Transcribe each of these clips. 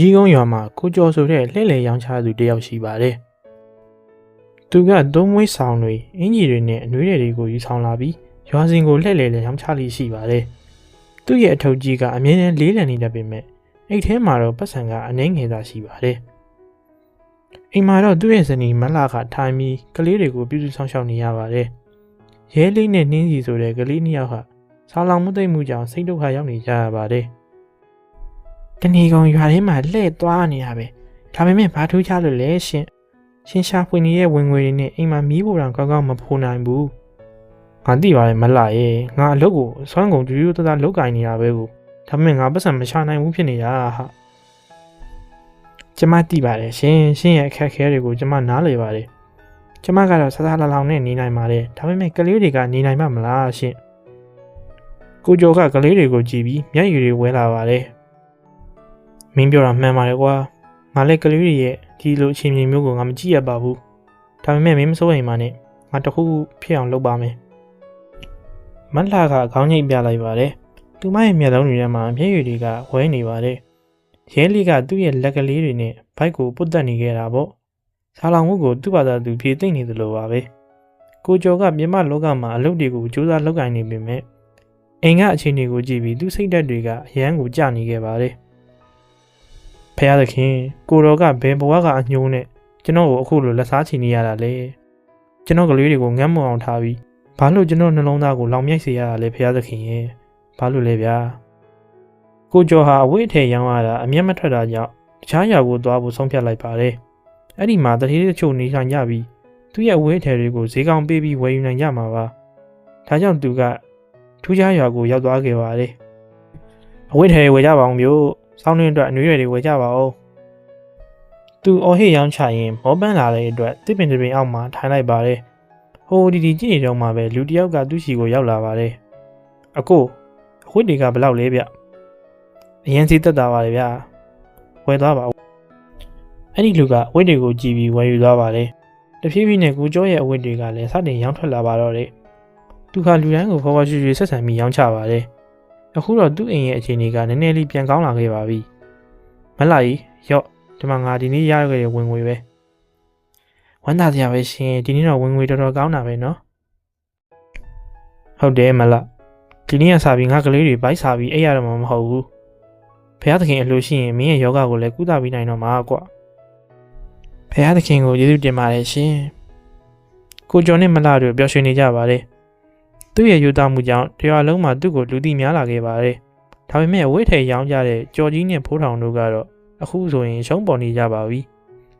ကြီးကုန်းရွာမှာကိုကျော်ဆိုတဲ့လှည့်လည်ရောင်းချသူတယောက်ရှိပါတယ်။သူကသုံးမွေးဆောင်တွေအင်ဂျီတွေနဲ့အနွေးတွေကိုယူဆောင်လာပြီးရွာစဉ်ကိုလှည့်လည်ရောင်းချလိရှိပါတယ်။သူ့ရဲ့အထုပ်ကြီးကအမြဲတမ်းလေးလံနေတတ်ပေမဲ့အိတ်ထဲမှာတော့ပတ်စံကအနှဲငယ်သာရှိပါတယ်။အိမ်မှာတော့သူ့ရဲ့ဇနီးမလှကထိုင်ပြီးကလေးတွေကိုပြုစုဆောင်ရှောက်နေရပါတယ်။ရဲလေးနဲ့နှင်းစီဆိုတဲ့ကလေးနှစ်ယောက်ဟာဆောင်းလောင်မှုသိမ့်မှုကြောင့်စိတ်ဒုက္ခရောက်နေကြရပါတယ်။တဏီကောင်ရွာထဲမှာလှည့်သွားနေရပဲ။ဒါပေမဲ့ဘာထူးခြားလို့လဲရှင်။ရှင်ရှာဖွေနေတဲ့ဝင်ငွေတွေနဲ့အိမ်မှာမီးဖိုတောင်ကောင်းကောင်းမဖိုးနိုင်ဘူး။ငါသိပါတယ်မလှရဲ့။ငါအလုပ်ကိုစွမ်းကုန်တူတူတသားလုပ်ကင်နေရပဲကို။ဒါပေမဲ့ငါပတ်စံမချနိုင်ဘူးဖြစ်နေတာဟာ။ကျမသိပါတယ်ရှင်။ရှင်ရဲ့အခက်အခဲတွေကိုကျမနားလည်ပါတယ်။ကျမကတော့ဆဆလာလောင်နဲ့နေနိုင်ပါတယ်။ဒါပေမဲ့ကလေးတွေကနေနိုင်မှာမလားရှင်။ကိုကျော်ကကလေးတွေကိုကြည့်ပြီးမျက်ရည်တွေဝဲလာပါတယ်။မင်းပြောတာမှန်ပါတယ်ကွာငါလည်းကလေးတွေရဲ့ဒီလိုအချိန်မျိုးကိုငါမကြည့်ရပါဘူးဒါပေမဲ့မင်းမစိုးရင်မှနဲ့ငါတခုဖြစ်အောင်လုပ်ပါမယ်မလှကခေါင်းညိတ်ပြလိုက်ပါတယ်သူမရဲ့မျက်လုံးတွေထဲမှာမျက်ရည်တွေကဝဲနေပါတယ်ရဲလီကသူ့ရဲ့လက်ကလေးတွေနဲ့ဘိုက်ကိုပုတ်တက်နေခဲ့တာပေါ့ဆာလောင်ဝတ်ကိုသူ့ဘာသာသူဖြေသိမ့်နေသလိုပါပဲကိုကျော်ကမြမလောကမှာအလုပ်တွေကိုစူးစမ်းလုပ်ကိုင်နေပေမဲ့အိမ်ကအချိန်တွေကိုကြည့်ပြီးသူ့စိတ်ဓာတ်တွေကအရန်ကိုကျနေခဲ့ပါတယ်ဖះသခင်ကိုတော်ကဘယ်ဘဝကအညိုးနဲ့ကျွန်တော်ကိုအခုလိုလက်စားချီနေရတာလဲကျွန်တော်ကလေးတွေကိုငမ်းမအောင်ထားပြီးဘာလို့ကျွန်တော်နှလုံးသားကိုလောင်မြိုက်စေရတာလဲဖះသခင်ရဲ့ဘာလို့လဲဗျာကိုကျော်ဟာအဝိအထည်ရောင်းရတာအမျက်မထွက်တာကြောင့်တခြားရွာကိုသွားဖို့ဆုံးဖြတ်လိုက်ပါတယ်အဲ့ဒီမှာတတိယတချို့နေထိုင်ကြပြီးသူ့ရဲ့အဝိအထည်တွေကိုဈေးကောင်းပေးပြီးဝယ်ယူနိုင်ကြမှာပါဒါကြောင့်သူကထူးခြားရွာကိုရောက်သွားခဲ့ပါတယ်အဝိအထည်ဝယ်ကြပါအောင်မျိုးစောင်းနှင်းအတွက်အနွေးတွေဝယ်ကြပါဦးသူအော်ဟစ်ရောင်းချရင်မောပန်းလာတဲ့အတွက်တစ်ပင်တစ်ပင်အောက်မှာထိုင်လိုက်ပါတယ်ဟိုဒီကြည့်နေတော့မှပဲလူတစ်ယောက်ကသူ့ရှိကိုရောက်လာပါတယ်အကိုအဝိတွေကဘလောက်လဲဗျအရင်စီတက်တာပါလေဗျာဝယ်သွားပါဦးအဲ့ဒီလူကအဝိတွေကိုကြည့်ပြီးဝယ်ယူသွားပါတယ်တဖြည်းဖြည်းနဲ့ကိုကျော်ရဲ့အဝိတွေကလည်းစတင်ရောင်းထွက်လာပါတော့တယ်သူကလူတိုင်းကိုဖွားဖွားရွှေရွှေဆက်ဆံပြီးရောင်းချပါတယ်အခုတော့သူ့အိမ်ရဲ့အခြေအနေကနည်းနည်းလေးပြန်ကောင်းလာခဲ့ပါပြီမလှကြီးရော့ဒီမှာငါဒီနေ့ရခဲ့တဲ့ဝင်ငွေပဲဝမ်းသာစရာပဲရှင်ဒီနေ့တော့ဝင်ငွေတော်တော်ကောင်းတာပဲနော်ဟုတ်တယ်မလှဒီနေ့ကစားပြီးငါကလေးတွေဘိုက်စားပြီးအဲ့ရတော့မှမဟုတ်ဘူးဖះသခင်အလိုရှိရင်မင်းရဲ့ယောဂကိုလည်းကုသပြီးနိုင်တော့မှာကွာဖះသခင်ကိုကျေးဇူးတင်ပါတယ်ရှင်ကိုကျော်နဲ့မလှတို့ပျော်ရွှင်နေကြပါတယ်သူ့ရဲ့ယူသားမှုကြောင့်တရွာလုံးမှာသူ့ကိုလူသိများလာခဲ့ပါတယ်။ဒါပေမဲ့ဝိထေရောင်းကြတဲ့ကြော်ကြီးနဲ့ဖိုးထောင်တို့ကတော့အခုဆိုရင်ရှုံးပေါ်နေကြပါပြီ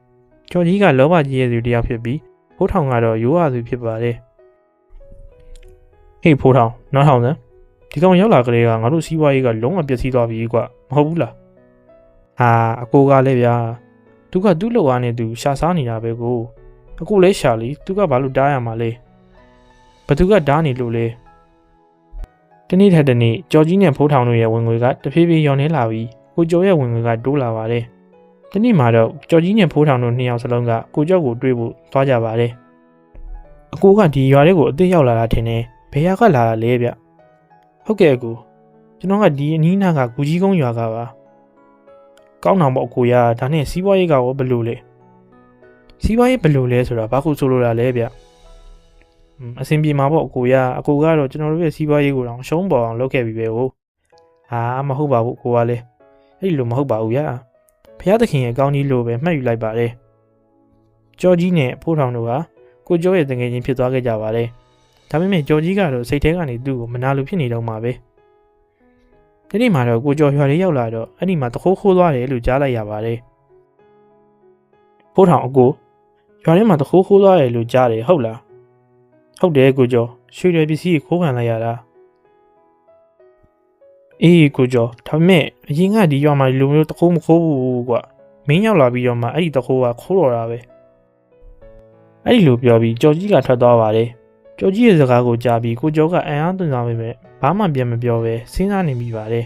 ။ကြော်ကြီးကလောဘကြီးရဲ့သူတယောက်ဖြစ်ပြီးဖိုးထောင်ကတော့ရိုးရသူဖြစ်ပါတယ်။ဟေးဖိုးထောင်နောက်ထောင်စမ်းဒီကောင်ရောက်လာကလေးကငါတို့စီးပွားရေးကလုံးဝပျက်စီးသွားပြီကွာမဟုတ်ဘူးလား။ဟာအကိုကလည်းဗျာသူကသူ့လောက်အားနဲ့သူရှာစားနေတာပဲကိုအကိုလည်းရှာလီသူကဘာလို့တားရမှာလဲ။ဘသူကဓားနေလို့လဲတနေ့ထက်တနေ့ကြော်ကြီးနဲ့ဖိုးထောင်တို့ရဲ့ဝင်ငွေကတဖြည်းဖြည်းရောင်းနေလာပြီးကိုကျော်ရဲ့ဝင်ငွေကတိုးလာပါတယ်တနေ့မှာတော့ကြော်ကြီးနဲ့ဖိုးထောင်တို့နှစ်ယောက်စလုံးကကိုကျော်ကိုတွေ့ဖို့သွားကြပါတယ်အကိုကဒီရွာလေးကိုအစ်စ်ရောက်လာတာထင်တယ်ဘယ်ရွာကလာတာလဲဗျဟုတ်ကဲ့အကိုကျွန်တော်ကဒီအနီးနားကကူကြီးကုန်းရွာကပါကောင်းအောင်ပေါ့အကိုရဒါနဲ့စီးပွားရေးကရောဘယ်လိုလဲစီးပွားရေးဘယ်လိုလဲဆိုတာဘာခုဆိုလိုတာလဲဗျအဆင်ပြေမှာပေါ့အကိုကတော့ကျွန်တော်တို့ရဲ့စီးပွားရေးကိုတော့ရှုံးပေါ်အောင်လုပ်ခဲ့ပြီပဲဟုတ်ဟာမဟုတ်ပါဘူးကိုကလည်းအဲ့ဒီလိုမဟုတ်ပါဘူးဗျာဖះသခင်ရဲ့အကောင်းကြီးလို့ပဲမှတ်ယူလိုက်ပါတယ်ကြော်ကြီးနဲ့ဖိုးထောင်တို့ကကိုကျော်ရဲ့တငယ်ချင်းဖြစ်သွားခဲ့ကြပါတယ်ဒါပေမဲ့ကြော်ကြီးကတော့စိတ်ထဲကနေသူ့ကိုမနာလိုဖြစ်နေတော့မှာပဲဒီနေ့မှာတော့ကိုကျော်ရွာလေးရောက်လာတော့အဲ့ဒီမှာတခိုးခိုးသွားတယ်လို့ကြားလိုက်ရပါတယ်ဖိုးထောင်အကိုရွာထဲမှာတခိုးခိုးသွားတယ်လို့ကြားတယ်ဟုတ်လားဟုတ်တယ်ကိုကျော်ရွှေရည်ပစ္စည်းခိုးခံလိုက်ရတာအေးကိုကျော်ဒါပေမဲ့အရင်ကဒီရွာမှာလူမျိုးတခိုးမခိုးဘူးကွာမင်းရောက်လာပြီးတော့မှအဲ့ဒီတခိုးကခိုးတော့တာပဲအဲ့ဒီလိုပြောပြီးကျော်ကြီးကထွက်သွားပါတယ်ကျော်ကြီးရဲ့စကားကိုကြားပြီးကိုကျော်ကအံ့အားသင့်သွားပေမဲ့ဘာမှပြန်မပြောပဲစဉ်းစားနေမိပါတယ်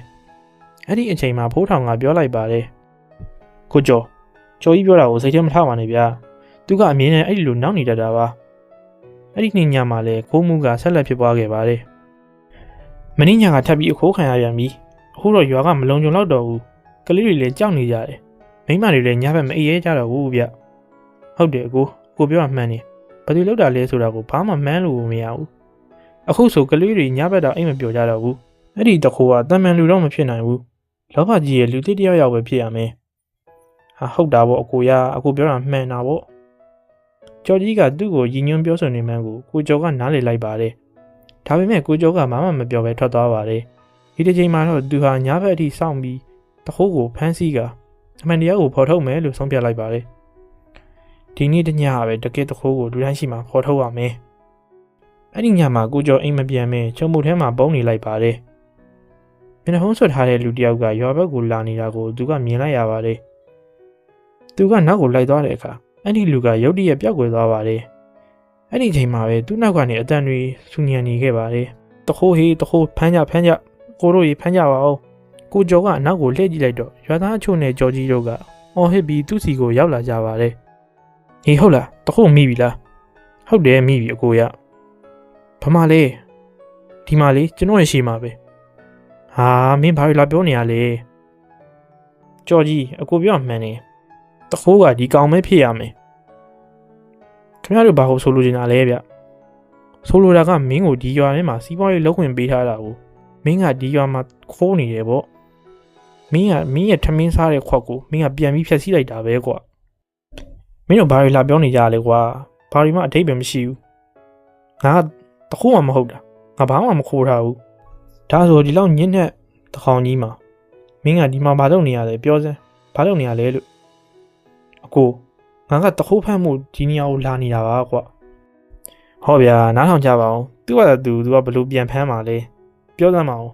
အဲ့ဒီအချိန်မှာဖိုးထောင်ကပြောလိုက်ပါတယ်ကိုကျော်ကြီးပြောတာကိုစိတ်ထဲမထားပါနဲ့ဗျာသူကအမြင်နဲ့အဲ့ဒီလိုနောက်နေတတ်တာပါအဲ့ဒီနေ့ညမှာလည်းခိုးမှုကဆက်လက်ဖြစ်ပွားခဲ့ပါတယ်။မင်းညကထပ်ပြီးအခိုးခံရပြန်ပြီ။အခုတော့ရွာကမလုံခြုံတော့ဘူး။ကလေးတွေလည်းကြောက်နေကြတယ် မိမတွေလည်းညဘက်မအေးရဲကြတော့ဘူးဗျဟုတ်တယ်ကိုပြောတာမှန်တယ်ဘယ်သူလောက်တာလဲဆိုတာကိုဘာမှမှန်းလို့မရဘူးအခုဆိုကလေးတွေညဘက်တော့အိမ်မပြောကြတော့ဘူးအဲ့ဒီတခိုးကတန်မှန်လူတော့မဖြစ်နိုင်ဘူးလောဘကြီးရဲ့လူတစ်တယောက်ယောက်ပဲဖြစ်ရမယ်ဟာဟုတ်တာပေါ့အကိုပြောတာမှန်တာပေါ့ကျော်ကြီးကသူ့ကိုရည်ညွှန်းပြောဆိုနေမှန်းကိုကျော်ကနားလေလိုက်ပါတယ်ဒါပေမဲ့ကိုကျော်ကဘာမှမပြောဘဲထွက်သွားပါတယ်ဒီတစ်ချိန်မှာတော့သူဟာညဘက်အထိစောင့်ပြီးတခိုးကိုဖမ်းဆီးကအမှန်တရားကိုဖော်ထုတ်မယ်လို့ဆုံးဖြတ်လိုက်ပါတယ်ဒီနေ့တညပဲတကယ်တခိုးကိုလူတိုင်းရှိမှဖော်ထုတ်ရမယ်အဲ့ဒီညမှာကိုကျော်အိမ်မပြန်မဲချုံမှုထဲမှာပုံနေလိုက်ပါတယ်မျက်နှာဖုံးဆွတ်ထားတဲ့လူတစ်ယောက်ကရွာဘက်ကိုလာနေတာကိုသူကမြင်လိုက်ရပါတယ်သူကနောက်ကိုလိုက်သွားတဲ့အခါအဲ့ဒီလူကရုတ်တရက်ပျောက်ကွယ်သွားပါတယ်အဲ့ဒီချိန်မှာပဲသူ့နောက်ကနေအတန်တွေဆူညံနေခဲ့ပါတယ်တခိုးဖမ်းကြကိုတို့ရေဖမ်းကြပါဦးကိုကျော်ကအနောက်ကိုလှည့်ကြည့်လိုက်တော့ရွာသားအချို့နဲ့ကျော်ကြီးတို့ကအော်ဟစ်ပြီးသူ့စီကိုရောက်လာကြပါတယ်ဟေးဟုတ်လားတခိုးမိပြီလားဟုတ်တယ်မိပြီအကိုရဘာမှလဲဒီမှာလေကျွန်တော်ရရှိမှာပဲဟာမင်းဘာလို့လာပြောနေရလဲကျော်ကြီးအကိုပြောမှန်တယ်တခိုးကဒီကောင်ပဲဖြစ်ရမယ်ခင်ဗျားတို့ဘာလို့ဆိုလိုချင်တာလဲဗျဆိုလိုတာကမင်းကိုဒီရွာထဲမှာစီးပွားရေးလုပ်ခွင့်ပေးထားတာကိုမင်းကဒီရွာမှာခိုးနေတယ်ပေါ့မင်းရဲ့ထမင်းစားတဲ့ခွက်ကိုမင်းကပြန်ပြီးဖျက်ဆီးလိုက်တာပဲကွာမင်းတို့ဘာတွေလာပြောနေကြလဲကွာဘာတွေမှအထိပ္ပယ်မရှိဘူးငါတခိုးမှမဟုတ်တာငါဘာမှမခိုးထားဘူးဒါဆိုဒီလောက်ညစ်တဲ့တခေါင်ကြီးမှာမင်းကဒီမှာဘာလုပ်နေရလဲပြောစမ်းဘာလုပ်နေရလဲလို့အကိုငါကတခိုးဖမ်းမှုဒီနေရာကိုလာနေတာပါကွာဟောဗျာနားထောင်ကြပါအောင်သူကဘလို့ပြန်ဖမ်းมาလဲပြောစမ်းပါအောင်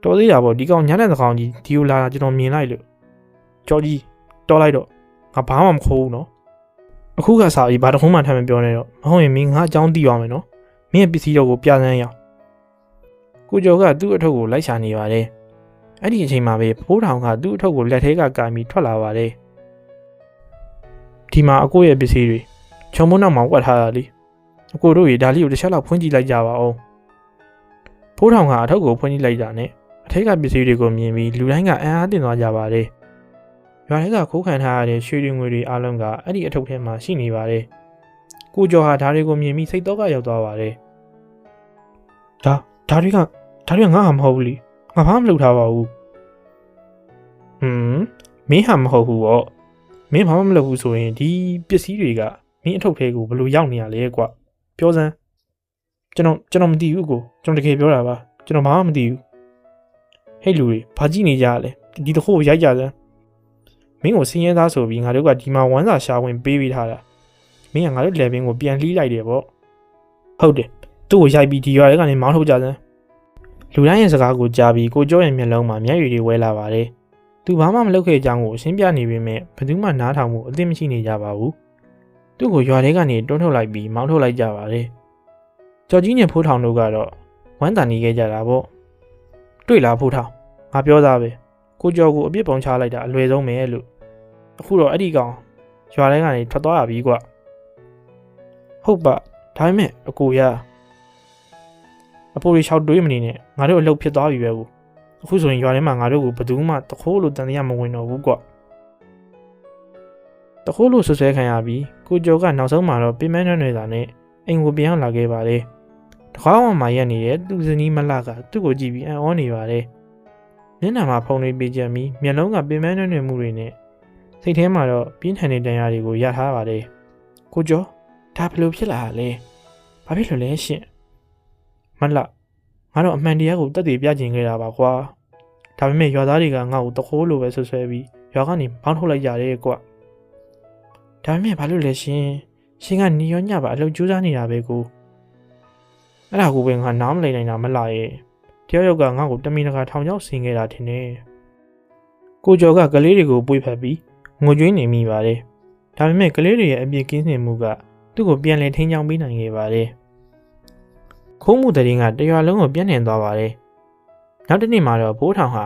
တော်သေးတာပေါ့ဒီကောင်ညတဲ့တကောင်ကြီးဒီကိုလာတာကျွန်တော်မြင်လိုက်လို့ကြော်ကြီးတော်လိုက်တော့ငါဘာမှမခိုးဘူးနော်အခုကစားပြီးဘာတခုမှထပ်မပြောနဲ့တော့မဟုတ်ရင်မင်းငါအကြောင်းသိသွားမယ်နော်မင်းရဲ့ပစ္စည်းတော့ကိုပြစမ်းရအောင်ကိုကျော်ကသူ့အထုပ်ကိုလိုက်ရှာနေပါတယ်အဲ့ဒီအချိန်မှာပဲဖိုးထောင်ကသူ့အထုပ်ကိုလက်ထဲကကာပြီးထွက်လာပါတယ်ဒီမှာအကိုရဲ့ပစ္စည်းတွေချုံမုံနောက်မှာဝတ်ထားတာလေအကိုတို့ရေဒါလေးကိုတစ်ချက်လောက်ဖွင့်ကြည့်လိုက်ကြပါဦးဖိုးထောင်ကအထုပ်ကိုဖွင့်ကြည့်လိုက်တာနဲ့အထက်ကပစ္စည်းတွေကိုမြင်ပြီးလူတိုင်းကအံ့အားသင့်သွားကြပါတယ်ရွာထဲကခိုးခံထားရတဲ့ရွှေတွေငွေတွေအားလုံးကအဲ့ဒီအထုပ်ထဲမှာရှိနေပါတယ်ကိုကျော်ဟာဓာတ်တွေကိုမြင်ပြီးစိတ်တော့ကရောက်သွားပါတယ်ဓာတ်တွေကငါဟာမဟုတ်ဘူးလေငါဘာမှမလုပ်ထားပါဘူးမင်းဟာမဟုတ်ဘူးပေါ့မင်းဘာမှမလုပ်ဘူးဆိုရင်ဒီပစ္စည်းတွေကမင်းအထုပ်ထဲကိုဘယ်လိုရောက်နေရလဲကွပြောစမ်းကျွန်တော်မသိဘူးကိုကျွန်တော်တကယ်ပြောတာပါကျွန်တော်ဘာမှမသိဘူးဟဲ့လူတွေဘာကြည့်နေကြရလဲဒီတခိုးကိုရိုက်ကြစမ်းမင်းကိုစင်းရဲသားဆိုပြီးငါတို့ကဒီမှာဝမ်းစာရှာဝင်ပေးပြီးထားတာမင်းကငါတို့လေဘင်းကိုပြန်လှီးလိုက်တယ်ပေါ့ဟုတ်တယ်သူ့ကိုရိုက်ပြီးဒီရွာထဲကနေမောင်းထုတ်ကြစမ်းလူတိုင်းရဲ့စကားကိုကြားပြီးကိုကျော်ရဲ့မျက်လုံးမှာမျက်ရည်တွေဝဲလာပါတယ်သူဘာမှမလုပ်ခဲ့ကြောင်းကိုရှင်းပြနေပေမဲ့ဘယ်သူမှနားထောင်မှုအသိမရှိနေကြပါဘူးသူ့ကိုရွာထဲကနေတွန်းထုတ်လိုက်ပြီးမောင်းထုတ်လိုက်ကြပါတယ်ကျော်ကြီးနဲ့ဖိုးထောင်တို့ကတော့ဝမ်းတန်နေခဲ့ကြတာပေါ့တွေ့လားဖိုးထောင်ငါပြောသားပဲကိုကျော်ကိုအပြစ်ပုံချလိုက်တာအလွယ်ဆုံးပဲလို့အခုတော့အဲ့ဒီကောင်ရွာထဲကနေထွက်သွားရပြီကွဟုတ်ပါဒါပေမဲ့အကိုရအဖိုးရီ6တွေးမနေနဲ့ငါတို့အလုပ်ဖြစ်သွားပြီပဲကိုအခုဆိုရင်ရွာထဲမှာငါတို့ကိုဘယ်သူမှတခိုးလို့တန်တရားမဝင်တော့ဘူးကွတခိုးလို့ဆွဆွဲခံရပြီးကိုကျော်ကနောက်ဆုံးမှာတော့ပြင်းမနှွှဲတာနဲ့အိမ်ကိုပြန်လာခဲ့ပါတယ်တခါမှရက်နေတဲ့သူ့ဇနီးမလကသူ့ကိုကြည့်ပြီးအံ့ဩနေပါတယ်မျက်နှာမှာဖုံတွေပေးကြပြီးမျက်လုံးကပြင်းမနှွှဲမှုတွေနဲ့စိတ်ထဲမှာတော့ပြင်းထန်တဲ့တရားတွေကိုရထားပါတယ်ကိုကျော်ဒါဘယ်လိုဖြစ်လာတာလဲဘာဖြစ်လို့လဲရှင်မလငါတို့အမှန်တရားကိုတက်တည်ပြချင်ခဲ့တာပါကွာဒါပေမဲ့ရွာသားတွေကငါ့ကိုတခိုးလိုပဲဆွဆွဲပြီးရွာကနေပေါင်းထုတ်လိုက်ကြတယ်ကွာဒါပေမဲ့ဘာလို့လဲရှင်ကနေရောညပါအလုပ်ကြိုးစားနေတာပဲကိုအဲ့ဒါကိုပဲငါနားမလည်နိုင်တာမလားရဲ့တယောက်ကငါ့ကိုတမင်တကာထောင်ချောက်ဆင်ခဲ့တာထင်တယ်ကိုကျော်ကကလေးတွေကိုပွေဖက်ပြီးငိုကြွေးနေမိပါတယ်ဒါပေမဲ့ကလေးတွေရဲ့အပြစ်ကင်းစင်မှုကသူ့ကိုပြန်လည်ထိန်းချောင်းပေးနိုင်ခဲ့ပါတယ်ခိုးမှုတရင်ကတရွာလုံးကိုပြန့်နှံ့သွားပါတယ်နောက်တစ်နေ့မှာတော့ဘိုးထောင်ဟာ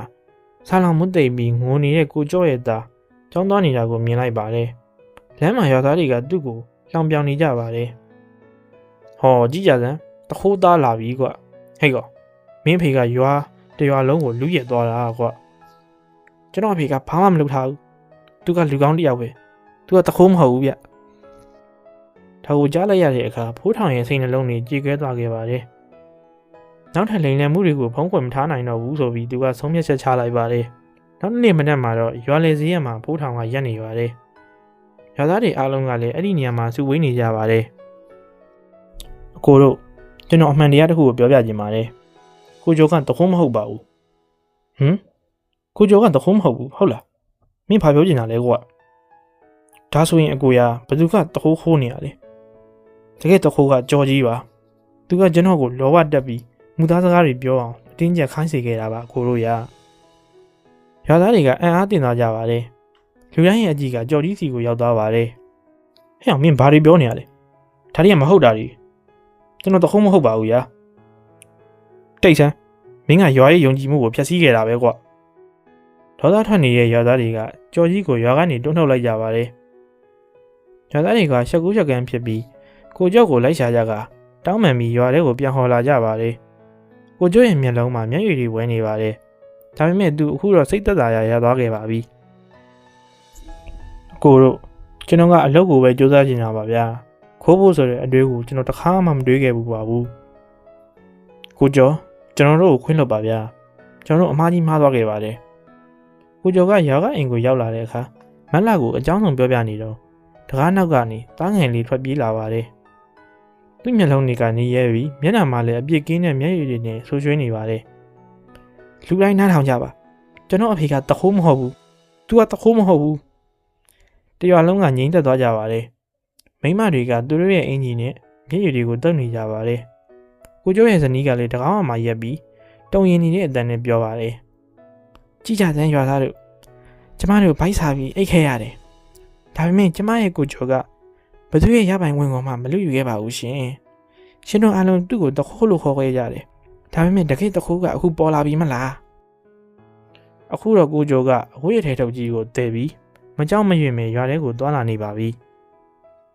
ဆာလောင်မှုသိပ်ပြီးငိုနေတဲ့ကိုကျော်ရဲ့သားကျောင်းသွားနေတာကိုမြင်လိုက်ပါတယ်လမ်းမှာရွာသားတွေကသူ့ကိုလောင်ပြောင်နေကြပါတယ်ဟောကြည့်ကြစမ်းတခိုးသားလာပြီကွဟဲ့ကောမင်းဖေကရွာတရွာလုံးကိုလူရက်သွားတာကွကျွန်တော်ဖေကဘာမှမလုပ်ထားဘူး သူကလူကောင်းတစ်ယောက်ပဲသူကတခိုးမဟုတ်ဘူးဗျဒါကိုကြားလိုက်ရတဲ့အခါဖိုးထောင်ရဲ့စိတ်နှလုံးတွေကြေကွဲသွားခဲ့ပါတယ်နောက်ထပ်လိမ်လည်မှုတွေကိုဖုံးကွယ်မထားနိုင်တော့ဘူးဆိုပြီးသူကဆုံးဖြတ်ချက်ချလိုက်ပါတယ်နောက်နေ့မနက်မှာတော့ရွာလေစည်းရမှာဖိုးထောင်ကရက်နေပါတယ်ရွာသားတွေအားလုံးကလည်းအဲ့ဒီနေရာမှာစုဝေးနေကြပါတယ်အကိုတို့ကျွန်တော်အမှန်တရားတစ်ခုကိုပြောပြချင်ပါတယ်ကိုကျော်ကတခိုးမဟုတ်ပါဘူးဟမ်ကိုကျော်ကတခိုးမဟုတ်ဘူးဟုတ်လားမင်းဘာပြောချင်တာလဲကွာဒါဆိုရင်အကိုရဘယ်သူကတခိုးခိုးနေရလဲတကယ်တခိုးကကြော်ကြီးပါသူကကျွန်တော်ကိုလောဘတက်ပြီးမူသားစကားတွေပြောအောင်အတင်းကျပ်ခိုင်းစေခဲ့တာပါအကိုတို့ရရွာသားတွေကအံ့အားသင့်သွားကြပါတယ်လူတိုင်းရဲ့အကြည့်ကကြော်ကြီးစီကိုရောက်သွားပါတယ်ဟဲ့အောင်မင်းဘာတွေပြောနေရလဲဒါတွေကမဟုတ်တာတွေကျွန်တော်တခိုးမဟုတ်ပါဘူးယာတိတ်ဆန်းမင်းကရွာရဲ့ယုံကြည်မှုကိုဖျက်ဆီးခဲ့တာပဲကွာဒေါသထွက်နေတဲ့ရွာသားတွေကကြော်ကြီးကိုရွာကနေတွန်းထုတ်လိုက်ကြပါတယ်ရွာသားတွေကရှက်ကူးရှက်ကန်းဖြစ်ပြီးကိုကျော်ကိုလိုက်ရှာကြကတောင်းပန်ပြီးရွာထဲကိုပြန်ဟော်လာကြပါတယ်ကိုကျော်ရဲ့မျက်လုံးမှာမျက်ရည်တွေဝဲနေပါတယ်ဒါပေမဲ့သူအခုတော့စိတ်သက်သာရရသွားခဲ့ပါပြီအကိုတို့ကျွန်တော်ကအလုပ်ကိုပဲစူးစမ်းနေတာပါဗျာခိုးဖို့ဆိုတဲ့အတွေ့ကိုကျွန်တော်တစ်ခါမှမတွေးခဲ့ဘူးပါဘူးကိုကျော်ကျွန်တော်တို့ကိုခွင့်လွှတ်ပါဗျာကျွန်တော်တို့အမှားကြီးမှားသွားခဲ့ပါတယ်ကိုကျော်ကရွာကအိမ်ကိုရောက်လာတဲ့အခါမက်လာကိုအကြောင်းစုံပြောပြနေတော့တကားနောက်ကနေတားငယ်လေးထွက်ပြေးလာပါတယ်သူ့မျက်လုံးတွေကနေရဲပြီးမျက်နှာမှာလည်းအပြစ်ကင်းတဲ့မျက်ရည်တွေနဲ့ဆိုးရွှေးနေပါတယ်လူတိုင်းနားထောင်ကြပါကျွန်တော်အဖေကတခိုးမဟုတ်ဘူးသူကတခိုးမဟုတ်ဘူးတရွာလုံးကငြိမ်သက်သွားကြပါတယ်မိန်းမတွေကသူတို့ရဲ့အင်ဂျီနဲ့မျက်ရည်တွေကိုတုပ်နေကြပါတယ်ကိုကျော်ရဲ့ဇနီးကလည်းတကားမှရက်ပြီးတုံရင်နေတဲ့အတန်နဲ့ပြောပါတယ်ကြည်ကြတဲ့ရွာသားတို့ကျမတို့ဗိုက်စားပြီးအိတ်ခဲ့ရတယ်ဒါပေမဲ့ကျမရဲ့ကိုကျော်ကဘသူရဲ့ရပိုင်ဝင်ကောင်မှမလွတ်ယူခဲ့ပါဘူးရှင်ရှင်တို့အားလုံးသူ့ကိုတခိုးလို့ခေါ်ခဲ့ကြတယ်ဒါပေမဲ့တကယ်တခိုးကအခုပေါ်လာပြီမလားအခုတော့ကိုကျော်ကအဝိရထဲထုတ်ကြီးကိုတည်ပြီးမကြောက်မရွံ့မဲရွာထဲကိုသွားလာနေပါပြီ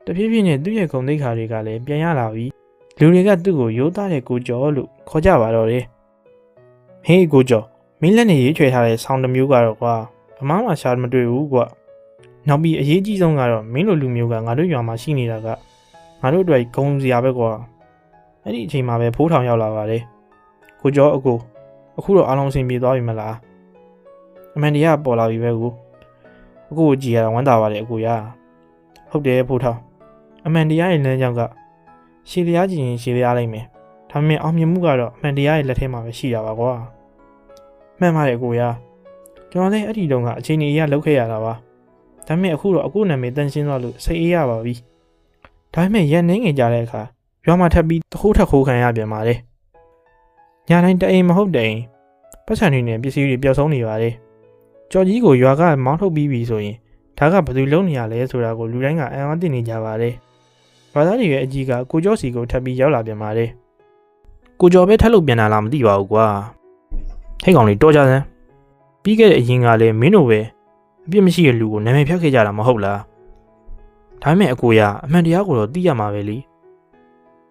တဖြည်းဖြည်းနဲ့သူ့ရဲ့ဂုဏ်သိက္ခာတွေကလည်းပြန်ရလာပြီးလူတွေကသူ့ကိုရိုးသားတဲ့ကိုကျော်လို့ခေါ်ကြပါတော့တယ်ဟေးကိုကျော်မင်းလက်နဲ့ရေးချွေထားတဲ့ဆောင်းတစ်မျိုးကတော့ကွာဘာမှရှာမတွေ့ဘူးကွာနောက်ပြီးအရေးကြီးဆုံးကတော့မင်းလိုလူမျိုးကငါတို့ရွာမှာရှိနေတာကငါတို့အတွက်ဂုဏ်စရာပဲကွာအဲ့ဒီအချိန်မှာပဲဖိုးထောင်ရောက်လာပါတယ်ကိုကျော်အခုတော့အားလုံးအဆင်ပြေသွားပြီမလားအမှန်တရားပေါ်လာပြီပဲကိုအခုကြည်ရတာဝမ်းသာပါတယ်အကိုရဟုတ်တယ်ဖိုးထောင်အမှန်တရားရဲ့လမ်းကြောင်းကရှည်တရားကြည့်ရင်ရှည်တရားလိုက်မယ်ဒါပေမဲ့အောင်မြင်မှုကတော့အမှန်တရားရဲ့လက်ထဲမှာပဲရှိတာပါကွာမှန်ပါတယ်ကိုရကျွန်တော်လည်းအဲ့ဒီတုန်းကအချိန်ကြီးရလောက်ခဲ့ရတာပါဒါပေမဲ့အခုတော့အခုနာမည်တန်ရှင်းသွားလို့စိတ်အေးရပါပြီဒါပေမဲ့ရန်နေငင်ကြတဲ့အခါရွာမှာထပ်ပြီးတခိုးထက်ခိုးခံရပြန်ပါလေညတိုင်းတအိမ်မဟုတ်တဲ့အိမ်ပတ်စံတွေနဲ့ပစ္စည်းတွေပျောက်ဆုံးနေပါလေကြော်ကြီးကိုရွာကမောင်းထုတ်ပြီးပြီဆိုရင်ဒါကဘယ်သူလုံးနေရလဲဆိုတာကိုလူတိုင်းကအံ့အားသင့်နေကြပါလေဘာသာတွေရဲ့အကြီးကကိုကျော်စီကိုထပ်ပြီးရောက်လာပြန်ပါလေကိုကျော်ပဲထပ်လို့ပြန်လာလားမသိပါဘူးကွာဟဲ့ကောင်လေးတော့ကြစမ်းပြီးခဲ့တဲ့အရင်ကလည်းမင်းတို့ပဲအပြစ်မရှိတဲ့လူကိုနာမည်ဖျက်ခဲ့ကြတာမဟုတ်လားဒါပေမဲ့အကိုရအမှန်တရားကိုတော့သိရမှာပဲလေ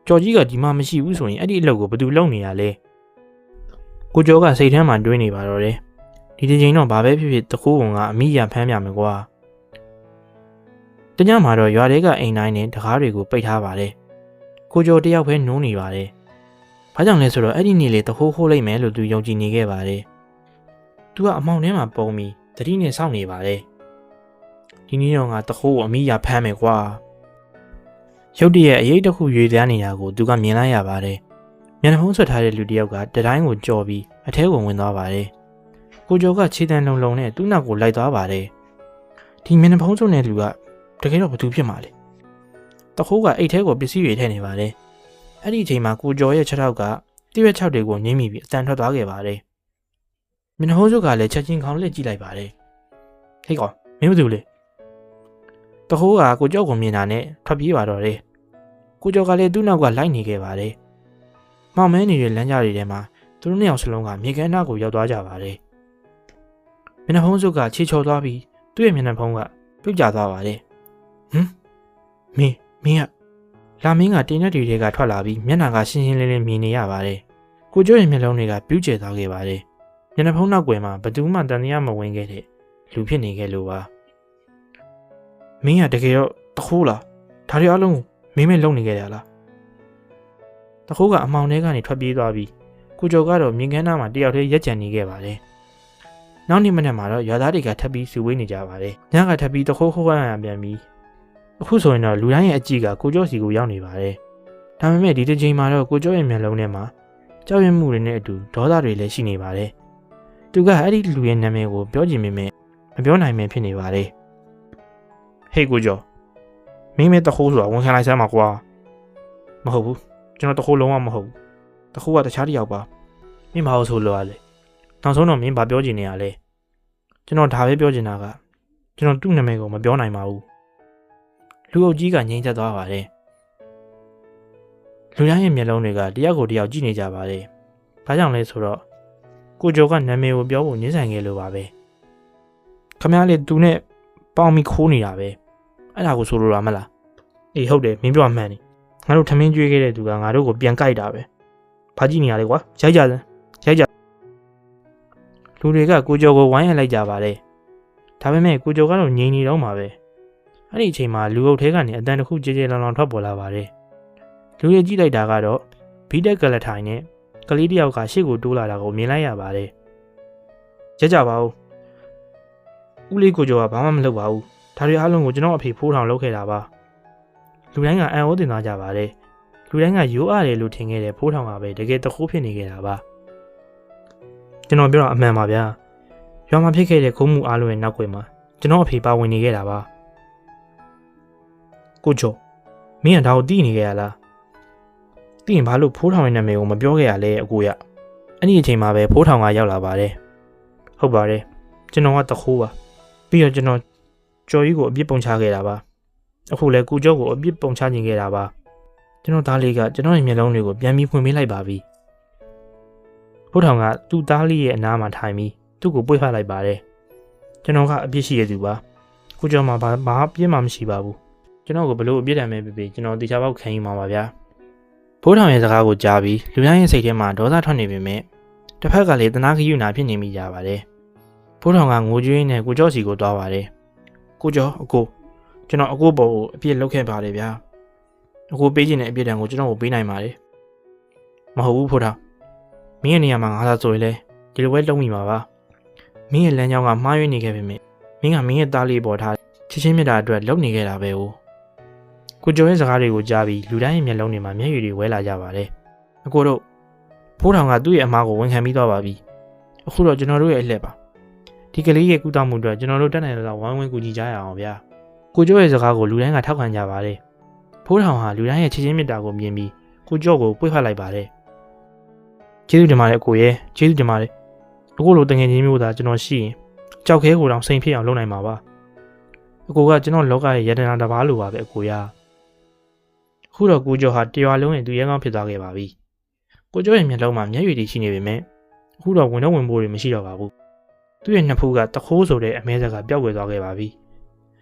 ကျော်ကြီးကဒီမှာမရှိဘူးဆိုရင်အဲ့ဒီအလုပ်ကိုဘယ်သူလုပ်နေရလဲကိုကျော်ကစိတ်ထဲမှာတွေးနေပါတော့တယ်ဒီတစ်ချိန်တော့ဘာပဲဖြစ်ဖြစ်တခိုးဝင်ကအမိရဖမ်းပြမယ်ကွာတညမှာတော့ရွာထဲကအိမ်တိုင်းနဲ့တကားတွေကိုပိတ်ထားပါတယ်ကိုကျော်တယောက်ပဲနုံးနေပါတယ်ဘာကြောင့်လဲဆိုတော့အဲ့ဒီနေ့လေတခိုးခိုးလိုက်မယ်လို့သူယုံကြည်နေခဲ့ပါတယ်သူကအမောင်ထဲမှာပုံပြီးတတိနဲ့စောင့်နေပါတယ်ဒီနေ့တော့ငါတခိုးကိုအမိရဖမ်းမယ်ကွာရုတ်တရက်အရေးတစ်ခုရွေသားနေတာကိုသူကမြင်လိုက်ရပါတယ်မျက်နှာဖုံးဆွတ်ထားတဲ့လူတစ်ယောက်ကတတိုင်းကိုကြော်ပြီးအထဲကိုဝင်သွားပါတယ်ကိုကျော်ကခြေတံလုံလုံနဲ့သူ့နောက်ကိုလိုက်သွားပါတယ်ဒီမျက်နှာဖုံးဆွတ်တဲ့လူကတကယ်တော့ဘာသူဖြစ်မှာလဲတခိုးကအိတ်ထဲကိုပစ္စည်းတွေထည့်နေပါတယ်အဲ့ဒီအချိန်မှာကိုကျော်ရဲ့ခြေထောက်ကတိရွက်6တွေကိုနင်းမိပြီးအတန်ထွက်သွားခဲ့ပါတယ်မျက်နှာဖုံးဆွတ်ကလည်းချက်ချင်းခေါင်းလက်ကြည့်လိုက်ပါတယ်ဟေးကောင်မင်းဘာလုပ်လဲတခိုးကကိုကျော်ကိုမြင်တာနဲ့ထွက်ပြေးပါတော့တယ်ကိုကျော်ကလည်းသူ့နောက်ကလိုက်နေခဲ့ပါတယ်မောင်မဲနေတဲ့လမ်းကြားတွေထဲမှာသူတို့နှစ်ယောက်စလုံးကမြေကမ်းနားကိုရောက်သွားကြပါတယ်မျက်နှာဖုံးစုပ်ကခြေချော်သွားပြီးသူ့ရဲ့မျက်နှာဖုံးကပြုတ်ကျသွားပါတယ်ဟမ်မင်းကလာမင်းကတင်းနဲ့တွေကထွက်လာပြီးမျက်နှာကရှင်းရှင်းလင်းလင်းမြင်နေရပါတယ်ကိုကျော်ရဲ့မျက်လုံးတွေကပြူးကျသွားခဲ့ပါတယ်မျက်နှာဖုံးနောက်ွယ်မှာဘယ်သူမှတန်တရားမဝင်ခဲ့တဲ့လူဖြစ်နေခဲ့လို့ပါ မင်းကတကယ်တော့တခိုးလားဒါတွေအလုံးကိုမင်းမဲလုံနေခဲ့တယ်လားတခိုးကအမောင်ထဲကနေထွက်ပြေးသွားပြီးကိုကျော်ကတော့မြင်ကန်းသားမှာတယောက်တည်းရက်ကြံနေခဲ့ပါတယ်နောက်နေ့မနက်မှာတော့ရွာသားတွေကထပ်ပြီးစုဝေးနေကြပါတယ်ညကထပ်ပြီးတခိုးခိုးရပြန်ပြီးအခုဆိုရင်တော့လူတိုင်းရဲ့အကြည့်ကကိုကျော်စီကိုရောက်နေပါတယ်ဒါပေမဲ့ဒီတစ်ချိန်မှာတော့ကိုကျော်ရဲ့မျက်လုံးထဲမှာကြောက်ရွံ့မှုတွေနဲ့အတူဒေါသတွေလည်းရှိနေပါတယ်သူကအဲ့ဒီလူရဲ့နာမည်ကိုပြောချင်ပေမဲ့မပြောနိုင်မဖြစ်နေပါတယ်ဟေးကိုကျော်မင်းမဲတခိုးဆိုတာဝန်ခံလိုက်စမ်းပါကွာမဟုတ်ဘူးကျွန်တော်တခိုးလုံးဝမဟုတ်ဘူးတခိုးကတခြားတစ်ယောက်ပါမင်းဘာလို့ဆိုလို့ရလဲနောက်ဆုံးတော့မင်းဘာပြောချင်နေရလဲကျွန်တော်ဒါပဲပြောချင်တာကကျွန်တော်သူ့နာမည်ကိုမပြောနိုင်ပါဘူးလူအုပ်ကြီးကငြိမ်သက်သွားပါတယ်လူတိုင်းရဲ့မျက်လုံးတွေကတယောက်ကိုတယောက်ကြည့်နေကြပါတယ်ဒါကြောင့်လဲဆိုတော့ကိုကျော်ကနာမည်ကိုပြောဖို့ညှင်းဆန်ခဲ့လို့ပါပဲခမရလေသူနဲ့ပေါင်မီခိုးနေတာပဲအဲ့ဒါကိုဆိုလိုတာမလားအေးဟုတ်တယ်မင်းပြောမှန်နေငါတို့ထမင်းကျွေးခဲ့တဲ့သူကငါတို့ကိုပြန်ကြိုက်တာပဲဘာကြည့်နေရလဲကွာရိုက်ကြစမ်းရိုက်ကြလူတွေကကိုကျော်ကိုဝိုင်းရလိုက်ကြပါတယ်ဒါပေမဲ့ကိုကျော်ကတော့ငြိမ်နေတော့မှာပဲအဲ့ဒီအချိန်မှာလူအုပ်ထဲကနေအတန်တစ်ခုကြေကြေလောင်လောင်ထွက်ပေါ်လာပါတယ်လူတွေကြည့်လိုက်တာကတော့ဘီတက်ကလထိုင်နဲ့ကလေးတယောက်ကရှေ့ကိုတိုးလာတာကိုမြင်လိုက်ရပါတယ်ကြကြပါဦးဦးလေးကိုကျော်ကဘာမှမလုပ်ပါဘူးဒါတွေအားလုံးကိုကျွန်တော်အဖေဖိုးထောင်လုပ်ခဲ့တာပါလူတိုင်းကအံ့ဩတင်သွားကြပါတယ်လူတိုင်းကရိုးအားတယ်လို့ထင်ခဲ့တယ်ဖိုးထောင်ကပဲတကယ်တခိုးဖြစ်နေခဲ့တာပါကျွန်တော်ပြောတာအမှန်ပါဗျာရွာမှာဖြစ်ခဲ့တဲ့ခိုးမှုအားလုံးရဲ့နောက်ွယ်မှာကျွန်တော်အဖေပါဝင်နေခဲ့တာပါကိုကျော်မင်းကဒါကိုသိနေခဲ့ရလားသိရင်ဘာလို့ဖိုးထောင်ရဲ့နာမည်ကိုမပြောခဲ့ရလဲအကိုရအဲ့ဒီအချိန်မှာပဲဖိုးထောင်ကရောက်လာပါတယ်ဟုတ်ပါတယ်ကျွန်တော်ကတခိုးပါပြီးတော့ကျွန်တော်ကျော်ကြီးကိုအပြစ်ပုံချခဲ့တာပါအခုလဲကိုကျော်ကိုအပြစ်ပုံချခြင်းခဲ့တာပါကျွန်တော်သားလေးကကျွန်တော်ရဲ့မျက်လုံးတွေကိုပြန်ပြီးဖွင့်ပေးလိုက်ပါပြီဖိုးထောင်ကသူ့သားလေးရဲ့အနားမှာထိုင်ပြီးသူ့ကိုပွေ့ဖက်လိုက်ပါတယ်ကျွန်တော်ကအပြစ်ရှိရသူပါကိုကျော်မှာဘာပြစ်မှမရှိပါဘူးကျွန်တော်ကိုဘလို့အပြစ်ဒဏ်ပဲပေးကျွန်တော်တေချာပေါက်ခံယူမှာပါဗျာဖိုးထောင်ရဲ့စကားကိုကြားပြီးလူတိုင်းရဲ့စိတ်ထဲမှာဒေါသထွက်နေပေမဲ့တစ်ဖက်ကလည်းတနာခယူနာဖြစ်နေမိကြပါတယ်ဖိုးထောင်ကငိုကြွေးနဲ့ကိုကျော်စီကိုသွားပါတယ်ကိုကျော်အကိုကျွန်တော်အကိုပေါ်ကိုအပြစ်လုပ်ခဲ့ပါတယ်ဗျာအကိုပေးခြင်းတဲ့အပြစ်ဒဏ်ကိုကျွန်တော်ကိုပေးနိုင်ပါတယ်မဟုတ်ဘူးဖိုးထောင်မင်းရဲ့နေရာမှာငါသာဆိုရင်လေဒီလိုပဲလုပ်မိမှာပါမင်းရဲ့လမ်းကြောင်းကမှားယွင်းနေခဲ့ပေမဲ့မင်းကမင်းရဲ့သားလေးပေါ်ထားချစ်ချင်းမြတ်တာအတွက်လုပ်နေခဲ့တာပဲကိုကျော်ရဲ့စကားတွေကိုကြားပြီးလူတိုင်းရဲ့မျက်လုံးတွေမှာမျက်ရည်တွေဝဲလာကြပါတယ်အကိုတို့ဖိုးထောင်ကသူ့ရဲ့အမားကိုဝန်ခံပြီးသွားပါပြီအခုတော့ကျွန်တော်တို့ရဲ့အလှည့်ပါဒီကလေးရဲ့ကုသမှုအတွက်ကျွန်တော်တို့တက်နိုင်တဲ့ဝိုင်းဝန်းကူညီကြရအောင်ဗျာကိုကျော်ရဲ့စကားကိုလူတိုင်းကထောက်ခံကြပါတယ်ဖိုးထောင်ဟာလူတိုင်းရဲ့ချစ်ချင်းမြတ်တာကိုမြင်ပြီးကိုကျော်ကိုပွေ့ဖက်လိုက်ပါတယ်ကျေးဇူးတင်ပါတယ်အကိုရဲ့ကျေးဇူးတင်ပါတယ်အခုလိုတငယ်ချင်းမျိုးသာကျွန်တော်ရှိရင်ကြောက်ခဲကိုတောင်စိန်ဖြစ်အောင်လုပ်နိုင်မှာပါအကိုကကျွန်တော်လောကရဲ့ယတနာတစ်ပါးလိုပါပဲအကိုရအခုတော့ကိုကျော်ဟာတရွာလုံးရဲ့သူရဲကောင်းဖြစ်သွားခဲ့ပါပြီကိုကျော်ရဲ့မျက်လုံးမှာမျက်ရည်တွေရှိနေပေမဲ့အခုတော့ဝင်တော့ဝင်ဖို့တွေမရှိတော့ပါဘူးသူ့ရဲ့နှစ်ဖူးကတခိုးဆိုတဲ့အမဲဆက်ကပျောက်ကွယ်သွားခဲ့ပါပြီ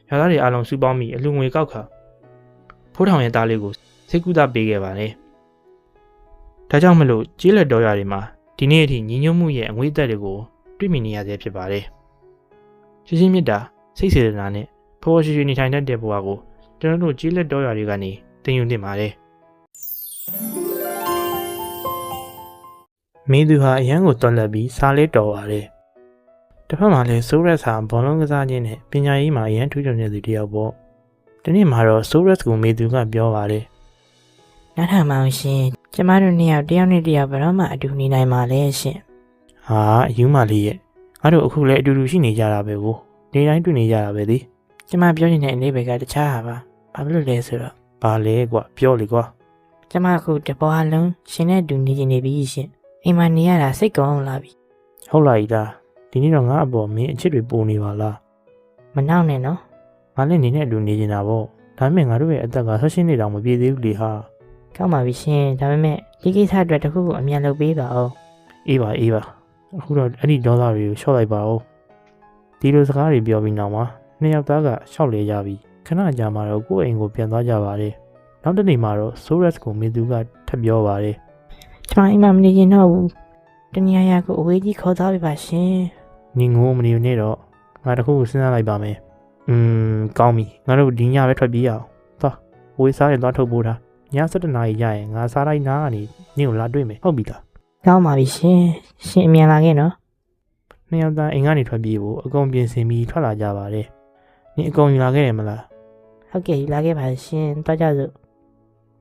ရွာသားတွေအားလုံးစုပေါင်းပြီးအလူငွေကောက်ခါဖိုးထောင်ရဲ့သားလေးကိုစိတ်ကူးသားပေးခဲ့ပါတယ်ဒါကြောင့်မလို့ကျေးလက်တော်ရွာတွေမှာဒီနေ့အထိညီညွတ်မှုရဲ့အငွေ့သက်တွေကိုတွေ့မြင်နေရသေးဖြစ်ပါတယ်ရှင်းရှင်းမြတ်တာစိတ်စေတနာနဲ့ဖော်ရွှေရွှေနေထိုင်တတ်တဲ့ဘဝကိုကျွန်တော်တို့ကျေးလက်တော်ရွာတွေကနေတင်ယူသင့်ပါတယ်မိသူဟာအရန်ကိုတွန်းလက်ပြီးစားလေးတော်ပါတယ်တစ်ဖက်မှာလည်းဆိုရက်စာဘောလုံးကစားခြင်းနဲ့ပညာရေးမှာအရန်ထူးချွန်တဲ့သူတယောက်ပေါ့ဒီနေ့မှာတော့ဆိုရက်ကိုမိသူကပြောပါတယ်နောက်ထပ်မအောင်ရှင်ကျမတို့နှစ်ယောက်တယောက်နဲ့တယောက်ဘယ်တော့မှအတူနေနိုင်မှာလဲရှင်ဟာအယူမလေးရဲ့ငါတို့အခုလည်းအတူတူရှိနေကြတာပဲကိုနေတိုင်းတွေ့နေကြတာပဲလေကျမပြောနေတဲ့အနေပဲကတခြားဟာပါဘာဖြစ်လို့လဲဆိုတော့ဘာလဲကွပြောလေကွကျမအခုတပွားလုံးရှင်နဲ့အတူနေနေပြီရှင်အိမ်မှာနေရတာစိတ်ကောင်းလာပြီဟုတ်လားဤသားဒီနေ့တော့ငါအပေါ်မင်းအချစ်တွေပိုနေပါလားမနှောက်နဲ့နော်ငါလည်းနေနဲ့အတူနေနေတာပေါ့ဒါပေမဲ့ငါတို့ရဲ့အသက်ကဆက်ရှင်းနေတောင်မပြည့်သေးဘူးလေဟာကောင်းပါပြီရှင်ဒါပေမဲ့ဒီကိစ္စအတွက်တခုခုအမြန်လုပ်ပေးပါဦးအေးပါအခုတော့အဲ့ဒီဒေါသတွေကိုရှော့လိုက်ပါဦးဒီလိုစကားတွေပြောပြီးနောက်မှာနှစ်ယောက်သားကရှောက်လေကြပြီခဏကြာမှတော့ကိုယ့်အိမ်ကိုပြန်သွားကြပါတယ်နောက်တစ်နေ့မှာတော့ဆိုရက်ကိုမေသူကထပ်ပြောပါတယ်ကျမအိမ်မှာမနေရင်တော့ဘူးတနည်းအားကိုအဝေးကြီးခေါ်သွားပြီပါရှင်ညီငိုးမနေနဲ့တော့ငါတခုစဉ်းစားလိုက်ပါမယ် ကောင်းပြီငါတို့ဒီညပဲထွက်ပြေးရအောင်သွားဝေးစားရင်သွားထုတ်ပိုးထားည7 နာရီရရင်ငါစားလိုက်နားကနေညကိုလာတွေ့မယ်ဟုတ်ပြီလား ကောင်းပါပြီရှင်ရှင်အမြန်လာခဲ့နော် နှစ်ယောက်သားအိမ်ကနေထွက်ပြေးဖို့အကုန်ပြင်ဆင်ပြီးထွက်လာကြပါတယ်နင်အကုန်ယူလာခဲ့တယ်မလား ဟုတ်ကဲ့လာခဲ့ပါရှင်တွားကြစို့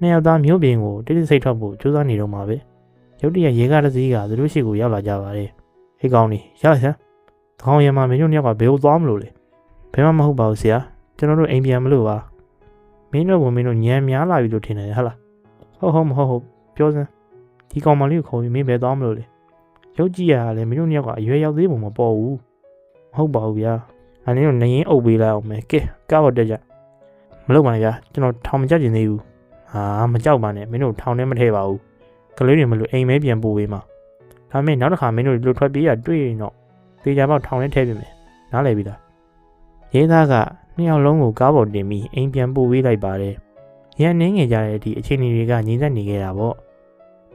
နှစ်ယောက်သားမြို့ပြင်ကိုတိတိစိတ်ထွက်ဖို့ကြိုးစားနေတော့မှာပဲရုတ်တရက်ရေကားတစ်စီးကသူတို့ရှိကိုရောက်လာကြပါတယ်ဟေးကောင်းနေရစမ်းသကောင်းရမမင်းတို့နှစ်ယောက်ကဘယ်ကိုသွားမလို့လဲဘယ်မှမဟုတ်ပါဘူးဆရာကျွန်တော်တို့အိမ်ပြန်မလို့ပါမင်းတို့ကမင်းတို့ညံများလာပြီလို့ထင်တယ်ဟာလားဟုတ်မဟုတ်ပြောစမ်းဒီကောင်မလေးကိုခေါ်ပြီးမင်းဘယ်သွားမလို့လဲရုပ်ကြည့်ရတာလေမင်းတို့နှစ်ယောက်ကအရွယ်ရောက်သေးပုံမပေါ်ဘူးမဟုတ်ပါဘူးဗျာအဲ့နင်းတို့နေရင်အုပ်ပေးလိုက်အောင်မယ်ကဲကားပေါ်တက်ကြမလုပ်ပါနဲ့ဗျာကျွန်တော်ထောင်မကြကျင်သေးဘူးဟာမကြောက်ပါနဲ့မင်းတို့ထောင်ထဲမထည့်ပါဘူးကလေးတွေမလို့အိမ်မဲပြန်ပို့ပေးမှာဒါပေမဲ့နောက်တစ်ခါမင်းတို့လူထွက်ပြေးရတွေ့ရင်တော့တေချာပေါက်ထောင်ထဲထည့်ပေးမယ်နားလည်ပြီလားရေးသားကနှစ်ယောက်လုံးကိုကားပေါ်တင်ပြီးအိမ်ပြန်ပို့ပေးလိုက်ပါတယ်ရန်နေငယ်ကြတဲ့အထိအချိန်တွေကငြိမ့်သက်နေခဲ့တာပေါ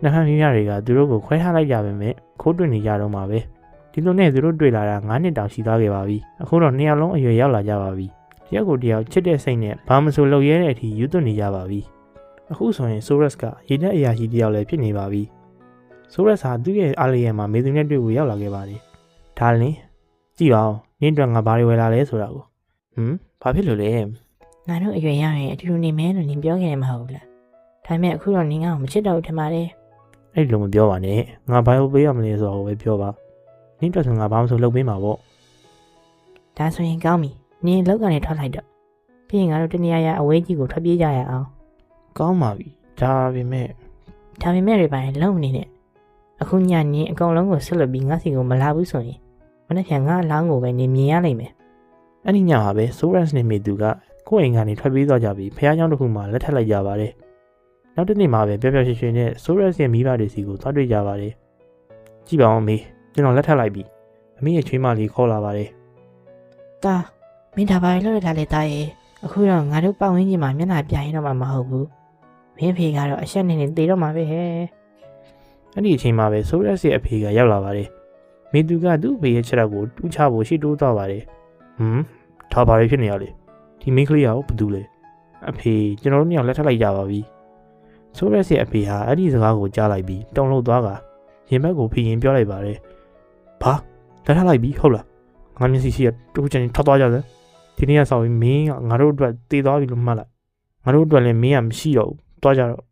့နှစ်ဖက်မိမတွေကသူတို့ကိုခွဲထားလိုက်ကြပါမယ်ခိုးတွေ့နေကြတော့မှာပဲဒီလိုနဲ့သူတို့တွေ့လာတာ9 နှစ်တောင်ရှိသွားခဲ့ပါပြီအခုတော့နှစ်ယောက်လုံးအရွယ်ရောက်လာကြပါပြီတယောက်ကိုတယောက်ချစ်တဲ့စိတ်နဲ့ဘာမဆိုလုပ်ရဲတဲ့အထိယူသွတ်နေကြပါပြီအခုဆိုရင်ဆိုရက်စ်ကရေတက်အရာရှိတယောက်လည်းဖြစ်နေပါပြီဆိုရက်စ်ဟာသူ့ရဲ့အားလျက်မှာမေသူနဲ့တွေ့ဖို့ရောက်လာခဲ့ပါတယ်ဒါလင်းကြည့်ပါဦးနင်းတို့ငါဘာတွေဝယ်လာလဲဆိုတာကိုဘာဖြစ်လို့လဲ ငါတို့အရွယ်ရရင်အတူတူနေမယ်လို့နင်ပြောခဲ့တယ်မဟုတ်ဘူးလားဒါပေမဲ့အခုတော့နင်ကမချစ်တော့ဘူးထင်ပါတယ် အဲ့လိုမပြောပါနဲ့ငါဘာလို့ပေးရမလဲဆိုတော့ပဲပြောပါနင်းတို့ဆိုငါဘာမှမဆိုလုပ်ပေးမှာပေါ့ ဒါဆိုရင်ကောင်းပြီနင်လောက်ကနေထွက်လိုက်တော့ပြီးရင်ငါတို့တနေရာရအဝေးကြီးကိုထွက်ပြေးကြရအောင် ကောင်းပါပြီဒါပေမဲ့ တွေပိုင်းလုံနေနဲ့အခုညနင်အကောင်လုံးကိုဆွတ်လွတ်ပြီးငါစီကိုမလာဘူးဆိုရင်မနေ့ကငါအလောင်းကိုပဲနင်မြင်ရလိမ့်မယ် အဲ့ဒီညမှာပဲဆိုရက်စ်နဲ့မေသူကကိုယ့်အိမ်ကနေထွက်ပြေးသွားကြပြီးဖះเจ้าတစ်ခုမှလက်ထပ်လိုက်ကြပါတယ်နောက်တစ်နေ့မှာပဲပျော်ပျော်ရွှင်ရွှင်နဲ့ဆိုရက်စ်ရဲ့မိဘတွေစီကိုသွားတွေ့ကြပါတယ်ကြည့်ပါဦးမေကျွန်တော်လက်ထပ်လိုက်ပြီအမေရဲ့ချွေးမလေးခေါ်လာပါတယ် တာမင်းဒါပါလို့ရတာလေတာရဲ့အခုတော့ငါတို့ပတ်ဝန်းကျင်မှာမျက်နှာပြရင်တော့မှမဟုတ်ဘူးမင်းဖေကတော့အဆက်နေနေတေတော့မှာပဲဟဲ့ အဲ့ဒီအချိန်မှာပဲဆိုရက်စ်ရဲ့အဖေကရောက်လာပါတယ်မေသူကသူ့အဖေရဲ့ခြေထောက်ကိုတူးချဖို့ရှိတိုးသွားပါတယ်ဒါဘာတွေဖြစ်နေရလဲဒီမိန်းကလေးကဘာတူလဲအဖေကျွန်တော်တို့ညောင်လက်ထပ်လိုက်ကြပါပြီဆိုရက်စ်ရဲ့အဖေဟာအဲ့ဒီစကားကိုကြားလိုက်ပြီးတုန်လှုပ်သွားကရင်ဘက်ကိုဖိရင်ပြောလိုက်ပါတယ်ဘာလက်ထပ်လိုက်ပြီဟုတ်လားငါမျက်စိရှိရတူးချင်ထွက်သွားကြစမ်းဒီနေ့ကဆောက်ပြီးမင်းကငါတို့အတွက်တည်သွားပြီလို့မှတ်လိုက်ငါတို့အတွက်လည်းမင်းကမရှိတော့ဘူးသွားကြတော့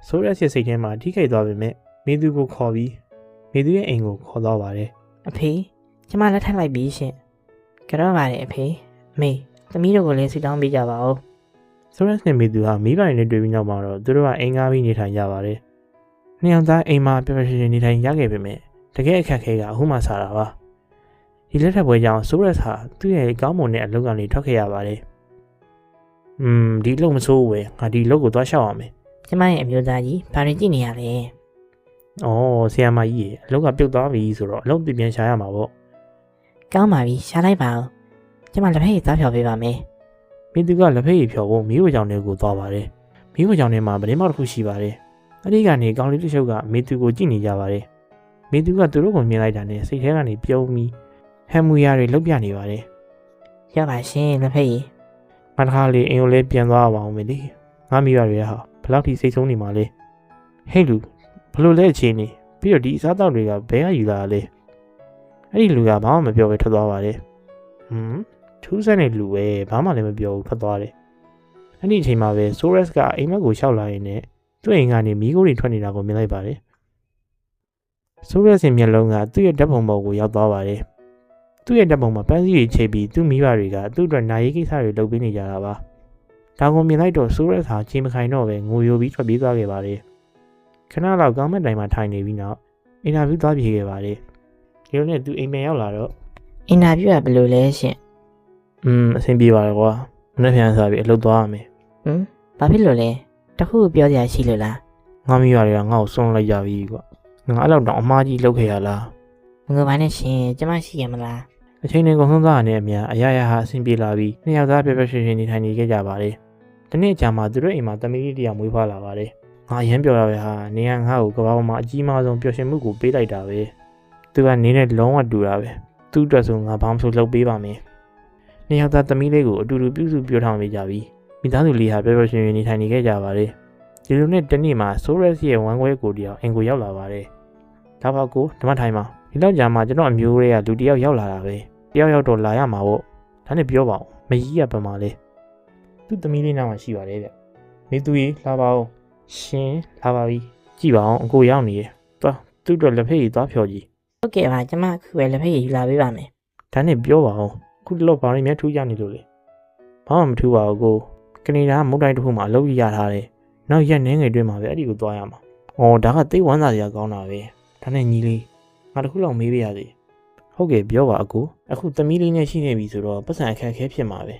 ဆိုရက်စ်ရဲ့စိတ်ထဲမှာထိခိုက်သွားပေမဲ့မေသူကိုခေါ်ပြီးမေသူရဲ့အိမ်ကိုခေါ်သွားပါတယ် အဖေကျမလက်ထပ်လိုက်ပြီရှင်ကြောက်ပါတယ်အဖေမေသမီးတို့ကိုလည်းဆူတောင်းပေးကြပါဦး ဆိုရက်စ်နဲ့မေသူဟာမိဘတွေနဲ့တွေ့ပြီးနောက်မှာတော့သူတို့ကအိမ်ကားပြီးနေထိုင်ကြပါတယ်နှစ်ယောက်သားအိမ်မှာပျော်ပျော်ရွှင်ရွှင်နေထိုင်ရခဲ့ပေမဲ့တကယ်အခက်ခဲကအခုမှစတာပါဒီလက်ထပ်ပွဲကြောင့်ဆိုရက်စ်ဟာသူ့ရဲ့ကောင်းမွန်တဲ့အလုပ်ကနေထွက်ခဲ့ရပါတယ်ဒီအလုပ်မဆိုးဘူးပဲငါဒီအလုပ်ကိုသွားရှောက်ရမယ် ကျမရဲ့အမျိုးသားကြီးဘာတွေကြည့်နေရလဲ ဆရာမကြီးရေအလုပ်ကပြုတ်သွားပြီဆိုတော့အလုပ်ပြန်ရှာရမှာပေါ့ ကောင်းပါပြီရှားလိုက်ပါဦးကျမလက်ဖက်ရည်သားဖြော်ပေးပါမယ် မေသူကလက်ဖက်ရည်ဖြော်ဖို့မိဖို့ကြောင့်တွေကိုသွားပါတယ်မိဖို့ကြောင့်တွေမှာဗလင်းမောက်တစ်ခုရှိပါတယ်အဲ့ဒီကနေကောင်းလေးတစ်ချုပ်ကမေသူကိုကြည့်နေကြပါတယ်မေသူကသူတို့ကိုမြင်လိုက်တာနဲ့စိတ်ထဲကနေပြုံးပြီးဟမ်မူယာတွေလုတ်ပြနေပါတယ် ရပါရှင်လက်ဖက်ရည် ငါတခါလေးအိမ်ကိုလည်းပြန်သွားအောင်မေလေငါမိရတွေဟာဘလောက်ထိစိတ်ဆုံးနေမှာလဲဟဲ့လူဘလို့လဲအခြေအနေပြီးတော့ဒီအစားအသောက်တွေကဘယ်ကယူလာလဲအဲ့ဒီလူကဘာမှမပြောဘဲထွက်သွားပါတယ်ထူးဆန်းတဲ့လူပဲဘာမှလည်းမပြောဘူးထွက်သွားတယ်အဲ့ဒီအချိန်မှာပဲဆိုရက်စ်ကအိမ်မက်ကိုရှောက်လာရင်းနဲ့သူ့အိမ်ကနေမီးခိုးတွေထွက်နေတာကိုမြင်လိုက်ပါတယ်ဆိုရက်စ်ရဲ့မျက်လုံးကသူ့ရဲ့ဓာတ်ပုံပေါ်ကိုရောက်သွားပါတယ်သူ့ရဲ့ဓာတ်ပုံမှာပန်းစည်းတွေချိတ်ပြီးသူ့မိဘတွေကသူ့အတွက်နာရီကိစ္စတွေလုပ်ပေးနေကြတာပါဒါကိုမြင်လိုက်တော့ဆိုရက်စ်ဟာချိန်မခိုင်တော့ပဲငိုယိုပြီးထွက်ပြေးသွားခဲ့ပါတယ်ခဏလောက်ကောင်းမက်တိုင်မှာထိုင်နေပြီးနောက်အင်တာဗျူးသွားပြေခဲ့ပါတယ်ဒီလိုနဲ့သူအိမ်ပြန်ရောက်လာတော့ အင်တာဗျူးကဘယ်လိုလဲရှင် အဆင်ပြေပါတယ်ကွာမနေ့ပြန်စားပြီးအလုပ်သွားရမယ် ဘာဖြစ်လို့လဲတခုပြောစရာရှိလို့လား ငါမိရတွေကငါ့ကိုစွန့်လိုက်ကြပြီကွာငါအဲ့လောက်တောင်အမားကြီးလုပ်ခဲ့ရလား မငိုပါနဲ့ရှင်ကျမရှိရမလား အချိန်နဲ့ကုန်ဆုံးသွားတဲ့အမြအရာရာဟာအဆင်ပြေလာပြီးနှစ်ယောက်သားပြပြရွှင်ရွှင်နေထိုင်နေခဲ့ကြပါတယ်ဒီနေ့ကြာမှသူတို့အိမ်မှာသမီးလေးတစ်ယောက်မွေးဖွားလာပါတယ်ငါရမ်းပြောတာပဲဟာနေရငါ့ကိုကဘာပေါ်မှာအကြီးမားဆုံးပျော်ရွှင်မှုကိုပေးလိုက်တာပဲသူကနေနဲ့လုံးဝတူတာပဲသူ့အတွက်ဆိုငါဘာမှမဆိုလုပ်ပေးပါမယ် န နှစ်ယောက်သားသမီးလေးကိုအတူတူပြုစုပြောထောင်ပေးကြပြီးမိသားစုလေးဟာပျော်ပျော်ရွှင်ရွှင်နေထိုင်နေခဲ့ကြပါတယ်ဒီလိုနဲ့တနေ့မှာဆိုရက်ရဲ့ဝမ်းခွဲကိုတယောက်အိမ်ကိုရောက်လာပါတယ်ဒါပါကိုဓမ္မထိုင်မှာဒီလောက်ကြာမှကျွန်တော်အမျိုးတွေကလူတယောက်ရောက်လာတာပဲတယောက်ရောက်တော့လာရမှာပေါ့ဒါနဲ့ပြောပါဦးမကြီးကပမာလေးသူ့သမီးလေးနားမှာရှိပါတယ်ဗျမိသူကြီးလာပါဦးရှင်လာပါပြီကြည့်ပါအောင်အကိုရောက်နေရသွားသူ့တော့လက်ဖက်ရည်သွားဖြော်ကြည့် ဟုတ်ကဲ့ပါကျမအခုပဲလက်ဖက်ရည်ယူလာပေးပါမယ် ဒါနဲ့ပြောပါအောင်ခုတလောဘာတွေများထူးကြနေလို့လဲဘာမှမထူးပါဘူးကိုကနေဒါမုတ်တိုင်းတစ်ခုမှအလုပ်ရထားတယ်နောက်ရက်နှင်းငယ်တွင်းမှာပဲအဲ့ဒီကိုသွားရမှာဩဒါကသိဝမ်းသာစရာကောင်းတာပဲဒါနဲ့ညီလေးငါတခုလောက်မေးပြရစီဟုတ်ကဲ့ပြောပါအကိုအခုသမီးလေးနဲ့ရှိနေပြီဆိုတော့ပတ်စံအခက်အခဲဖြစ်မှာပဲ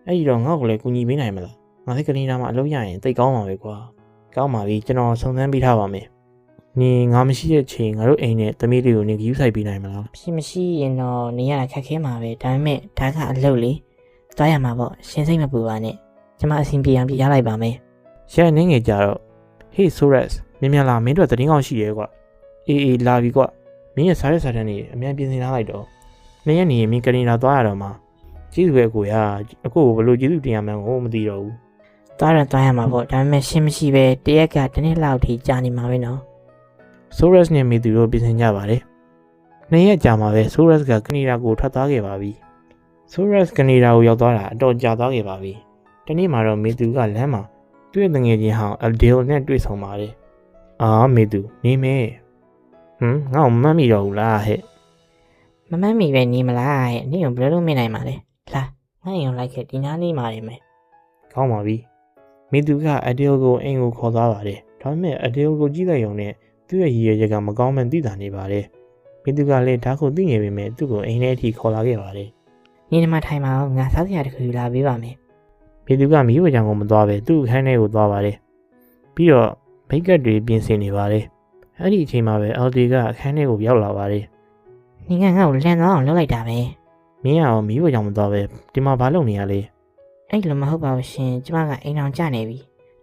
အဲ့ဒီတော့ငါ့ကိုလည်းကူညီပေးနိုင်မလားငါလည်းကနေဒါမှာအလုပ်ရရင်သိကောင်းမှာပဲကွာကောင်းပါပြီကျွန်တော်စုံစမ်းပေးထားပါမယ်နေငါမရှိတဲ့ချိန်ငါတို့အိမ်နဲ့သမီးလေးကိုနေယူဆိုင်ပေးနိုင်မလား ဖြစ်မရှိရင်တော့နေရတာခက်ခဲမှာပဲဒါပေမဲ့ဒါကအလုပ်လေသွားရမှာပေါ့ရှင်စိတ်မပူပါနဲ့ကျမအဆင်ပြေအောင်ပြရလိုက်ပါမယ် ရက်နှင်းငယ်ကြတော့ Hey Soras မြင်မြင်လာမင်းတို့သတင်းကောင်းရှိရဲကွာအေးလာပြီကွာမင်းရဲ့စားရစားတန်းနေအမြန်ပြင်ဆင်ထားလိုက်တော့နေ့ရက်နေရင်မင်းကနေဒါသွားရတော့မှာကျေးဇူးပဲကိုရအကိုကိုဘလို့ကျေးဇူးတင်ရမှန်းကိုမသိတော့ဘူး သွားရမှာပေါ့ဒါပေမဲ့ရှင်မရှိပဲတရက်ကတစ်နေ့လောက်ထိကြာနေမှာပဲနော် Soras နဲ့မိသူတို့ပြင်ဆင်ကြပါတယ်နေ့ရက်ကြာမှာပဲ Soras ကကနေဒါကိုထွက်သွားခဲ့ပါပြီ Soras ကနေဒါကိုရောက်သွားတာအတော်ကြာသွားခဲ့ပါပြီတနေ့မှာတော့မိသူကလမ်းမှာသူ့ရဲ့တငယ်ချင်းဟောင်း Adele နဲ့တွေ့ဆုံပါတယ်အာမိသူနေမဲငါ့ကိုမမှတ်မိတော့ဘူးလားဟဲ့ မမှန်မိပဲနေမလားဟဲ့နေကိုဘယ်လိုလုပ်မနိုင်မှာလဲလာငါ့ရင်လိုက်ခဲ့ဒီနားလေးမှာနေမယ် ကောင်းပါပြီမိသူက Adele ကိုအိမ်ကိုခေါ်သွားပါတယ်ဒါပေမဲ့ Adele ကိုကြည့်လိုက်ရုံနဲ့သူ့ရဲ့ရည်ရွယ်ချက်ကမကောင်းမှန်းသိတာနေပါတယ်မိသူကလည်းဒါကိုသိနေပေမဲ့သူ့ကိုအိမ်ထဲအထိခေါ်လာခဲ့ပါတယ် နေနမထိုင်ပါအောင်ငါစားစရာတစ်ခုယူလာပေးပါမယ် မိသူကမိဝေချံကိုမသွားပဲသူ့အခန်းထဲကိုသွားပါတယ်ပြီးတော့မိတ်ကပ်တွေပြင်ဆင်နေပါတယ်အဲ့ဒီအချိန်မှာပဲ LD ကအခန်းထဲကိုရောက်လာပါတယ် နေငါ့ကိုလန်သွားအောင်လုပ်လိုက်တာပဲ မင်းရောမိဝေချံမသွားပဲဒီမှာဘာလုပ်နေရလဲ အဲ့လိုမဟုတ်ပါဘူးရှင်ကျမကအိမ်အောင်ကြနေပြီ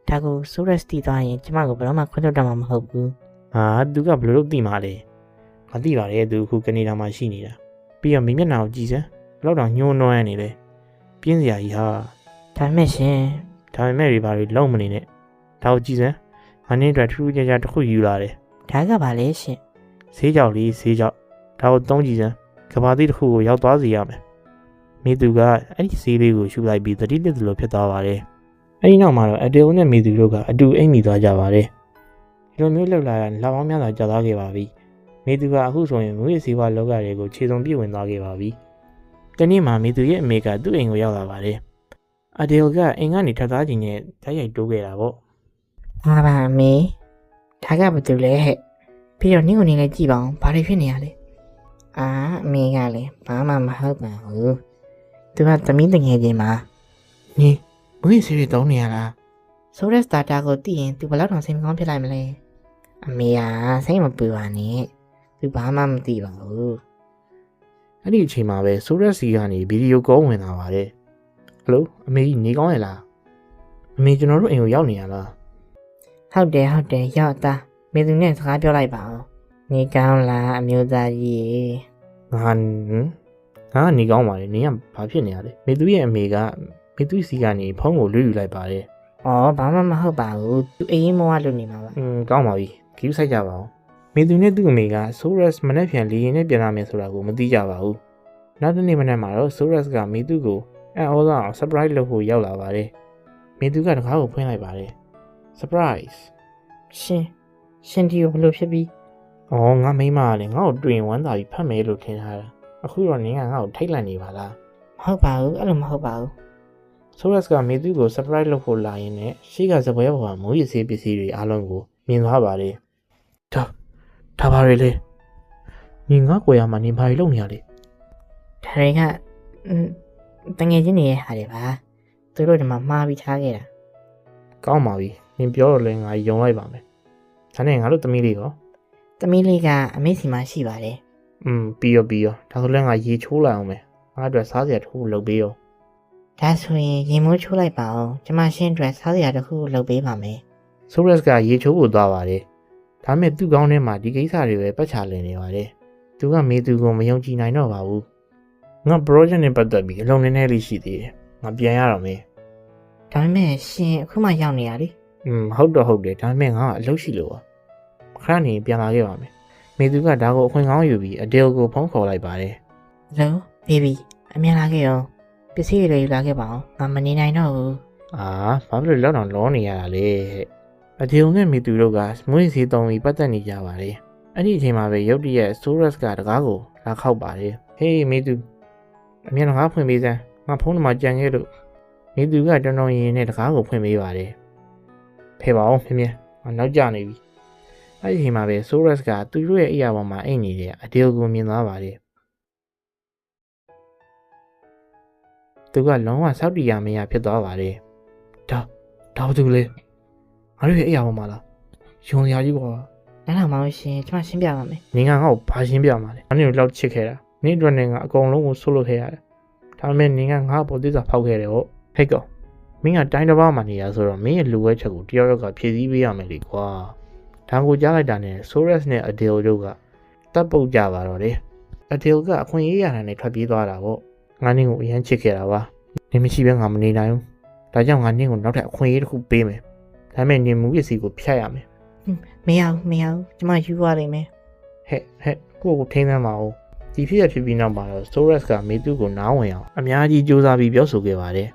ဒါကိုဆိုရက်စတီသွားရင်ကျမကိုဘယ်တော့မှခွင့်လွှတ်တော့မှာမဟုတ်ဘူး ဟာသူကဘယ်လိုလုပ်သိမှာလဲမသိပါနဲ့သူခုကနေဒါမှာရှိနေတာပြီးတော့မိမျက်နှာကိုကြည့်စမ်းဘယ်တော့ညှိုးနှွမ်းနေလဲပြင်းစရာကြီးဟာ ဒါပေမဲ့ရှင် ဒါပေမဲ့တွေဘာတွေလုံးမနေနဲ့ဒါကိုကြည့်စမ်းငါနေ့အတွက်ထူးထူးခြားခြားတစ်ခုယူလာတယ် ဒါကပါလေရှင် ဆေးကြောက်လေးဆေးကြောက်ဒါကိုသုံးကြည့်စမ်းကဘာသီးတစ်ခုကိုရောက်သွားစေရမယ်မိသူကအဲ့ဒီဆေးလေးကိုရှူလိုက်ပြီးသတိလစ်သလိုဖြစ်သွားပါတယ်အဲ့ဒီနောက်မှာတော့ Adele နဲ့မိသူတို့ကအတူအိမ်မိသွားကြပါတယ်ဒီလိုမျိုးလှုပ်လာတာလပေါင်းများစွာကြာသွားခဲ့ပါပြီမိသူကအခုဆိုရင်မွေးစီဝါလောကတွေကိုခြေစုံပြည့်ဝင်သွားခဲ့ပါပြီတနေ့မှာမိသူရဲ့အမေကသူ့အိမ်ကိုရောက်လာပါတယ်Adele ကအိမ်ကနေထွက်သွားခြင်းနဲ့ဓာတ်ရိုက်တိုးခဲ့တာပေါ့ ဟာပါအမေဒါကဘာတူလဲဟဲ့ပြီးတော့နင့်ကိုနေလဲကြည့်ပါအောင်ဘာတွေဖြစ်နေရလဲအာအမေကလည်းဘာမှမဟုတ်ပါဘူးသူကသမီးတငယ်ချင်းမှာ နင်မွေးစီတွေတုံးနေရလား ဆိုရက်စတာတာကိုသိရင်သူဘယ်လောက်တောင်စိတ်မကောင်းဖြစ်လိုက်မလဲအမေကစိတ်မပူပါနဲ့သူဘာမှမသိပါဘူး အဲ့ဒီအချိန်မှာပဲ Soras စီကနေဗီဒီယိုကောဝင်လာပါတယ်ဟယ်လိုအမေကြီးနေကောင်းရဲ့လားအမေကျွန်တော်တို့အိမ်ကိုရောက်နေရလား ဟုတ်တယ်ရောက်သားမေသူနဲ့စကားပြောလိုက်ပါဦးနေကောင်းလားအမျိုးသားကြီး ငါကနေကောင်းပါလေနင်ကဘာဖြစ်နေရလဲမေသူရဲ့အမေကမေသူစီကနေဖုန်းကိုလွှတ်ယူလိုက်ပါတယ် ဩဘာမှမဟုတ်ပါဘူးသူအေးရင်မောကလုပ်နေမှာပါ ကောင်းပါပြီဂီးဆိုင်ကြပါဦးမေသူနဲ့သူ့အမေက Soras မနေ့ပြန်လေရင်နဲ့ပြန်လာမယ်ဆိုတာကိုမသိကြပါဘူးနောက်တစ်နေ့မနေ့မှာတော့ Soras ကမေသူကိုအံ့ဩသောအောင် surprise လုပ်ဖို့ရောက်လာပါတယ်မေသူကတကားကိုဖွင့်လိုက်ပါတယ် surprise ရှင်ဒီကိုဘလို့ဖြစ်ပြီး ။အော်ငါမိမကလည်းငါ့ကိုတွေ့ရင်ဝမ်းသာပြီးဖတ်မယ်လို့ထင်ထားတာ။အခုတော့နင်ကငါ့ကိုထိတ်လန့်နေပါလား မဟုတ်ပါဘူးအဲ့လိုမဟုတ်ပါဘူး ။ Soras ကမေသူကို surprise လုပ်ဖို့လာရင်လည်းရှေ့ကစပွဲပေါ်မှာမိုးရစေးပစ္စည်းတွေအားလုံးကိုမြင်သွားပါတယ်။ဒါပါလေလေ။နင်ငါ့ကိုရမှာနင်ဘာတွေလုပ်နေရလဲ ဒါတွေကတငယ်ချင်းတွေရဲ့ဟာတွေပါသူတို့ဒီမှာမှားပြီးထားခဲ့တာ ။ကောင်းပါပြီ။နင်ပြောတော့လဲငါယုံလိုက်ပါမယ်။ဒါနဲ့ငါတို့သမီးလေးရော သမီးလေးကအမေစီမှာရှိပါတယ် ပြီးရောဒါဆိုလဲငါရေချိုးလိုက်အောင်မယ်။ငါအတွက်စားစရာတစ်ခုလုပ်ပေးရော ဒါဆိုရင်ရေမိုးချိုးလိုက်ပါအောင်ကျမရှင်းအတွက်စားစရာတစ်ခုလုပ်ပေးပါမယ် ။ Soras ကရေချိုးဖို့သွားပါတယ်။ဒါမဲ့သူ့ကောင်းထဲမှာဒီကိစ္စတွေပဲပတ်ချလည်နေပါတယ်။သူကမေသူကိုမယုံကြည်နိုင်တော့ပါဘူး။ ငါ project နဲ့ပတ်သက်ပြီးအလုံးနည်းနည်းလေးရှိသေးတယ်ငါပြန်ရတော့မယ် ဒါပေမဲ့ရှင်အခုမှရောက်နေရလေ ဟုတ်တော့ဟုတ်တယ်ဒါပေမဲ့ငါကအလုပ်ရှိလို့ပါခဏနေပြန်လာခဲ့ပါမယ်မေသူကဒါကိုအခွင့်ကောင်းယူပြီးအဒေလ်ကိုဖုန်းခေါ်လိုက်ပါတယ် လုံးဘေဘီအမြန်လာခဲ့ရောပစ္စည်းတွေယူလာခဲ့ပါအောင်ငါမနေနိုင်တော့ဘူး ဘာဖြစ်လို့လောက်တော့လောနေရတာလဲအဒေလ်နဲ့မေသူတို့ကမွေးစီတုံပြီးပတ်သက်နေကြပါတယ်အဲ့ဒီအချိန်မှာပဲရုတ်တရက်ဆိုရက်စ်ကတကားကိုလာခောက်ပါတယ်ဟေးမေသူအမြန်တကားဖွင့်ပေးစမ်းငါဖုန်းနံပါတ်ကြံခဲ့လို့မေသူကတော်တော်ရင်နဲ့တကားကိုဖွင့်ပေးပါတယ်ဖေးပါအောင်မြင်ငါနောက်ကျနေပြီအဲ့ဒီအချိန်မှာပဲဆိုရက်စ်ကသူတို့ရဲ့အိယာပေါ်မှာအိတ်နေတဲ့အဒေလ်ကိုမြင်သွားပါတယ်သူကလုံးဝစောက်တီရမရဖြစ်သွားပါတယ်ဒါဘာလို့လဲငါတို့ရဲ့အိယာပေါ်မှာလားယုံစရာကြီးပေါ့ နားထောင်ပါဦးရှင်ကျွန်မရှင်းပြပါမယ် နင်ကငါ့ကိုဘာရှင်းပြမှာလဲငါနင်ကိုလောက်ချစ်ခဲ့တာနင်အတွက်နဲ့ငါအကုန်လုံးကိုဆုတ်လို့ခဲ့ရတယ်ဒါပေမဲ့နင်ကငါ့ပေါ်သစ္စာဖောက်ခဲ့တယ်ဟုတ်ဟဲ့ကောင်မင်းကတိုင်းတစ်ပါးမှနေရဆိုတော့မင်းရဲ့လူဝဲချက်ကိုတယောက်ယောက်ကဖြည့်ဆည်းပေးရမယ်လေကွာဒါကိုကြားလိုက်တာနဲ့ဆိုရက်စ်နဲ့အဒေလ်တို့ကတပ်ပုတ်ကြပါတော့တယ်အဒေလ်ကအခွင့်အရေးရတာနဲ့ထွက်ပြေးသွားတာပေါ့ငါနင်ကိုအရန်ချစ်ခဲ့တာပါနင်မရှိဘဲငါမနေနိုင်ဘူးဒါကြောင့်ငါနင်ကိုနောက်ထပ်အခွင့်အရေးတစ်ခုပေးမယ်ဒါပေမဲ့နင်မူရစီကိုဖျက်ရမယ် မရဘူးကျွန်မယူရလိမ့်မယ် ကိုကိုထိန်းသမ်းပါဦးဒီဖြစ်ရဖြစ်ပြီးနောက်မှာတော့ဆိုရက်စ်ကမေသူကိုနားဝင်အောင်အများကြီးစူးစမ်းပြီးပြောဆိုခဲ့ပါတယ်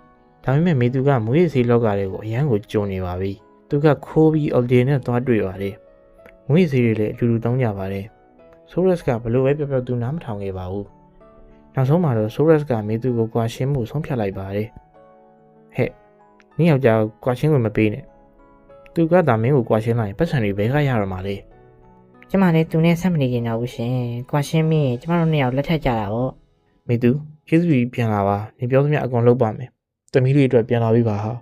ဒါပေမဲ့မေသူကမူရစီလောကတွေကိုအရန်ကိုကျုံနေပါပြီသူကခိုးပြီးအော်ဒီနဲ့သွားတွေ့ပါတယ်မူရစီတွေလည်းအတူတူတောင်းကြပါတယ်ဆိုရက်စ်ကဘလို့ပဲပြောသူနားမထောင်ခဲ့ပါဘူးနောက်ဆုံးမှာတော့ဆိုရက်စ်ကမေသူကိုကွာရှင်းမှုဆုံးဖြတ်လိုက်ပါတယ်နင်ယောက်ျားကွာရှင်းကိုမပေးနဲ့သူကသာမင်းကိုကွာရှင်းလိုက်ပတ်စံတွေဘဲကရတော့မှာလေ ကျမလည်းသူနဲ့ဆက်မနေကြတော့ဘူးရှင်ကွာရှင်းမင်းကျမတို့နှစ်ယောက်လက်ထက်ကြတာပေါ့ မေသူကျေးဇူးကြီးပြန်လာပါနေပြောသမျှအကုန်လုပ်ပါမယ်တမီးလေးအတွက်ပြန်လာပြီပါဟာ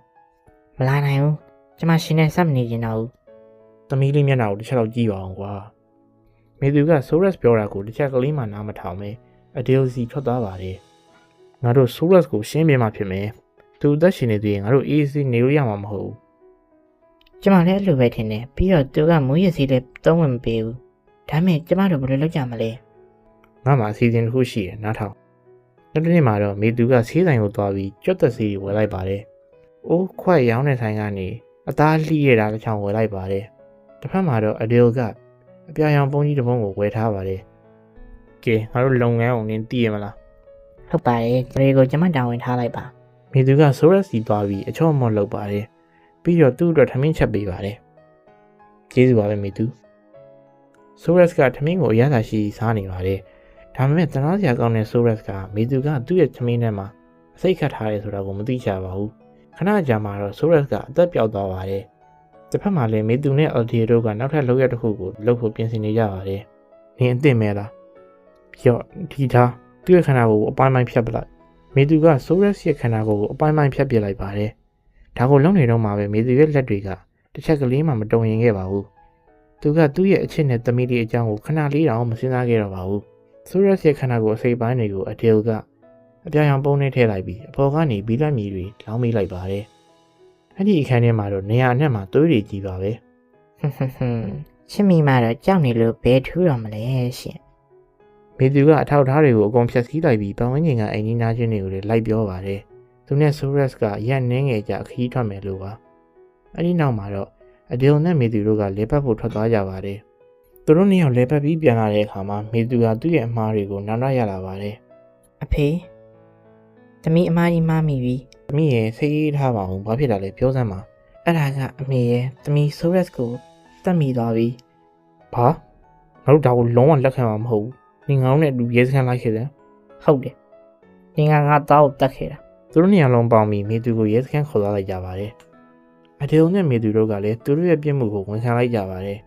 မလာနိုင်ဘူးကျမရှင်နဲ့ဆက်မနေကြတော့ဘူး တမီးလေးမျက်နှာကိုတစ်ချက်တော့ကြည့်ပါအောင်ကွာမေသူကဆိုရက်စ်ပြောတာကိုတစ်ချက်ကလေးမှနားမထောင်ပဲအဒေလ်စီထွက်သွားပါတယ်ငါတို့ဆိုရက်စ်ကိုရှင်းပြမှဖြစ်မယ်သူအသက်ရှင်နေသေးရင်ငါတို့အေးစီနေလို့ရမှာမဟုတ်ဘူး ကျမလည်းအဲ့လိုပဲထင်တယ်ပြီးတော့သူကမူရစီလည်းသုံးဝင်မပေးဘူးဒါမဲ့ကျမတို့ဘယ်လိုလုပ်ကြမလဲ ငါမှအစီအစဉ်တစ်ခုရှိတယ်နားထောင်နောက်တစ်နေ့မှာတော့မေသူကဆေးဆိုင်ကိုသွားပြီးကြွက်သက်ဆေးတွေဝယ်လိုက်ပါတယ်အိုးခွက်ရောင်းတဲ့ဆိုင်ကနေအသားလှီးရတာတစ်ချောင်းဝယ်လိုက်ပါတယ်တစ်ဖက်မှာတော့အဒေလ်ကအပြာရောင်ပုံကြီးတစ်ပုံကိုဝယ်ထားပါတယ်ကဲငါတို့လုပ်ငန်းအောင်နင်းသိရမလား ဟုတ်ပါတယ်ဒါတွေကိုကျမတာဝန်ထားလိုက်ပါ မေသူကဆိုရက်စီသွားပြီးအချော့မော့လုပ်ပါတယ်ပြီးတော့သူ့အတွက်ထမင်းချက်ပေးပါတယ်ကျေးဇူးပါပဲမေသူဆိုရက်စ်ကထမင်းကိုအရသာရှိစားနေပါတယ်ဒါပေမဲ့တနာစရာကောင်းတဲ့ဆိုရက်စ်ကမေသူကသူ့ရဲ့ထမင်းထဲမှာအစိတ်ခတ်ထားရဲဆိုတာကိုမသိချပါဘူးခဏကြာမှတော့ဆိုရက်စ်ကအသက်ပြောက်သွားပါတယ်တစ်ဖက်မှာလည်းမေသူနဲ့အော်ဒီတို့ကနောက်ထပ်လုပ်ရတစ်ခုကိုလုပ်ဖို့ပြင်ဆင်နေကြပါတယ်နင်အသင့်မဲလားပြော့ဒီသားသူ့ရဲ့ခန္ဓာကိုယ်အပိုင်းပိုင်းဖြတ်ပလိုက်မေသူကဆိုရက်စ်ရဲ့ခန္ဓာကိုယ်ကိုအပိုင်းပိုင်းဖြတ်ပစ်လိုက်ပါတယ်ဒါကိုလုံးနေတော့မှပဲမေသူရဲ့လက်တွေကတစ်ချက်ကလေးမှမတုံရင်ခဲ့ပါဘူးသူကသူ့ရဲ့အချစ်နဲ့သမီးလေးအကြောင်းကိုခဏလေးတောင်မစဉ်းစားခဲ့တော့ပါဘူးဆိုရက်စ်ရဲ့ခန္ဓာကိုယ်အစိပ်ပိုင်းတွေကိုအဒေလ်ကအပြာရောင်ပုံးနဲ့ထည့်လိုက်ပြီးအပေါ်ကနေဘီလက်မီတွေလောင်းမိလိုက်ပါတယ်အဲ့ဒီအခန်းထဲမှာတော့နေရာအနှံ့မှာသွေးတွေကြီးပါပဲ ချစ်မိမှတော့ကြောက်နေလို့ဘယ်ထူးတော့မလဲရှင် မေသူကအထောက်အထားတွေကိုအကုန်ဖြတ်စည်းလိုက်ပြီးပတ်ဝန်းကျင်ကအိမ်ကြီးနားချင်းတွေကိုလည်းလိုက်ပြောပါတယ်သူနဲ့ဆိုရက်စ်ကရက်နှင်းငယ်ကြအခီးထွက်မယ်လို့ပါအဲ့ဒီနောက်မှာတော့အဒေလ်နဲ့မေသူတို့ကလေပတ်ဖို့ထွက်သွားကြပါတယ်သူတို့နှစ်ယောက်လေပတ်ပြီးပြန်လာတဲ့အခါမှာမေသူကသူ့ရဲ့အမားတွေကိုနားရရလာပါတယ် အဖေသမီးအမားကြီးမားမိပြီ သမီးရဲ့စိတ်အေးထားပါအောင်ဘာဖြစ်တာလဲပြောစမ်းပါ အဲ့ဒါကအမေရဲ့သမီးဆိုရက်စ်ကိုတတ်မိသွားပြီ ဘာငါတို့ဒါကိုလုံးဝလက်ခံမှာမဟုတ်ဘူးနင်ငါတို့နဲ့အတူရဲစခန်းလိုက်ခဲ့တယ် ဟုတ်တယ်နင်ကငါသားကိုတတ်ခဲ့တာ သူတို့နှစ်ယောက်လုံးပေါင်းပြီးမေသူကိုရဲစခန်းခေါ်သွားလိုက်ကြပါတယ်အဒေလ်နဲ့မေသူတို့ကလည်းသူတို့ရဲ့ပြစ်မှုကိုဝန်ခံလိုက်ကြပါတယ်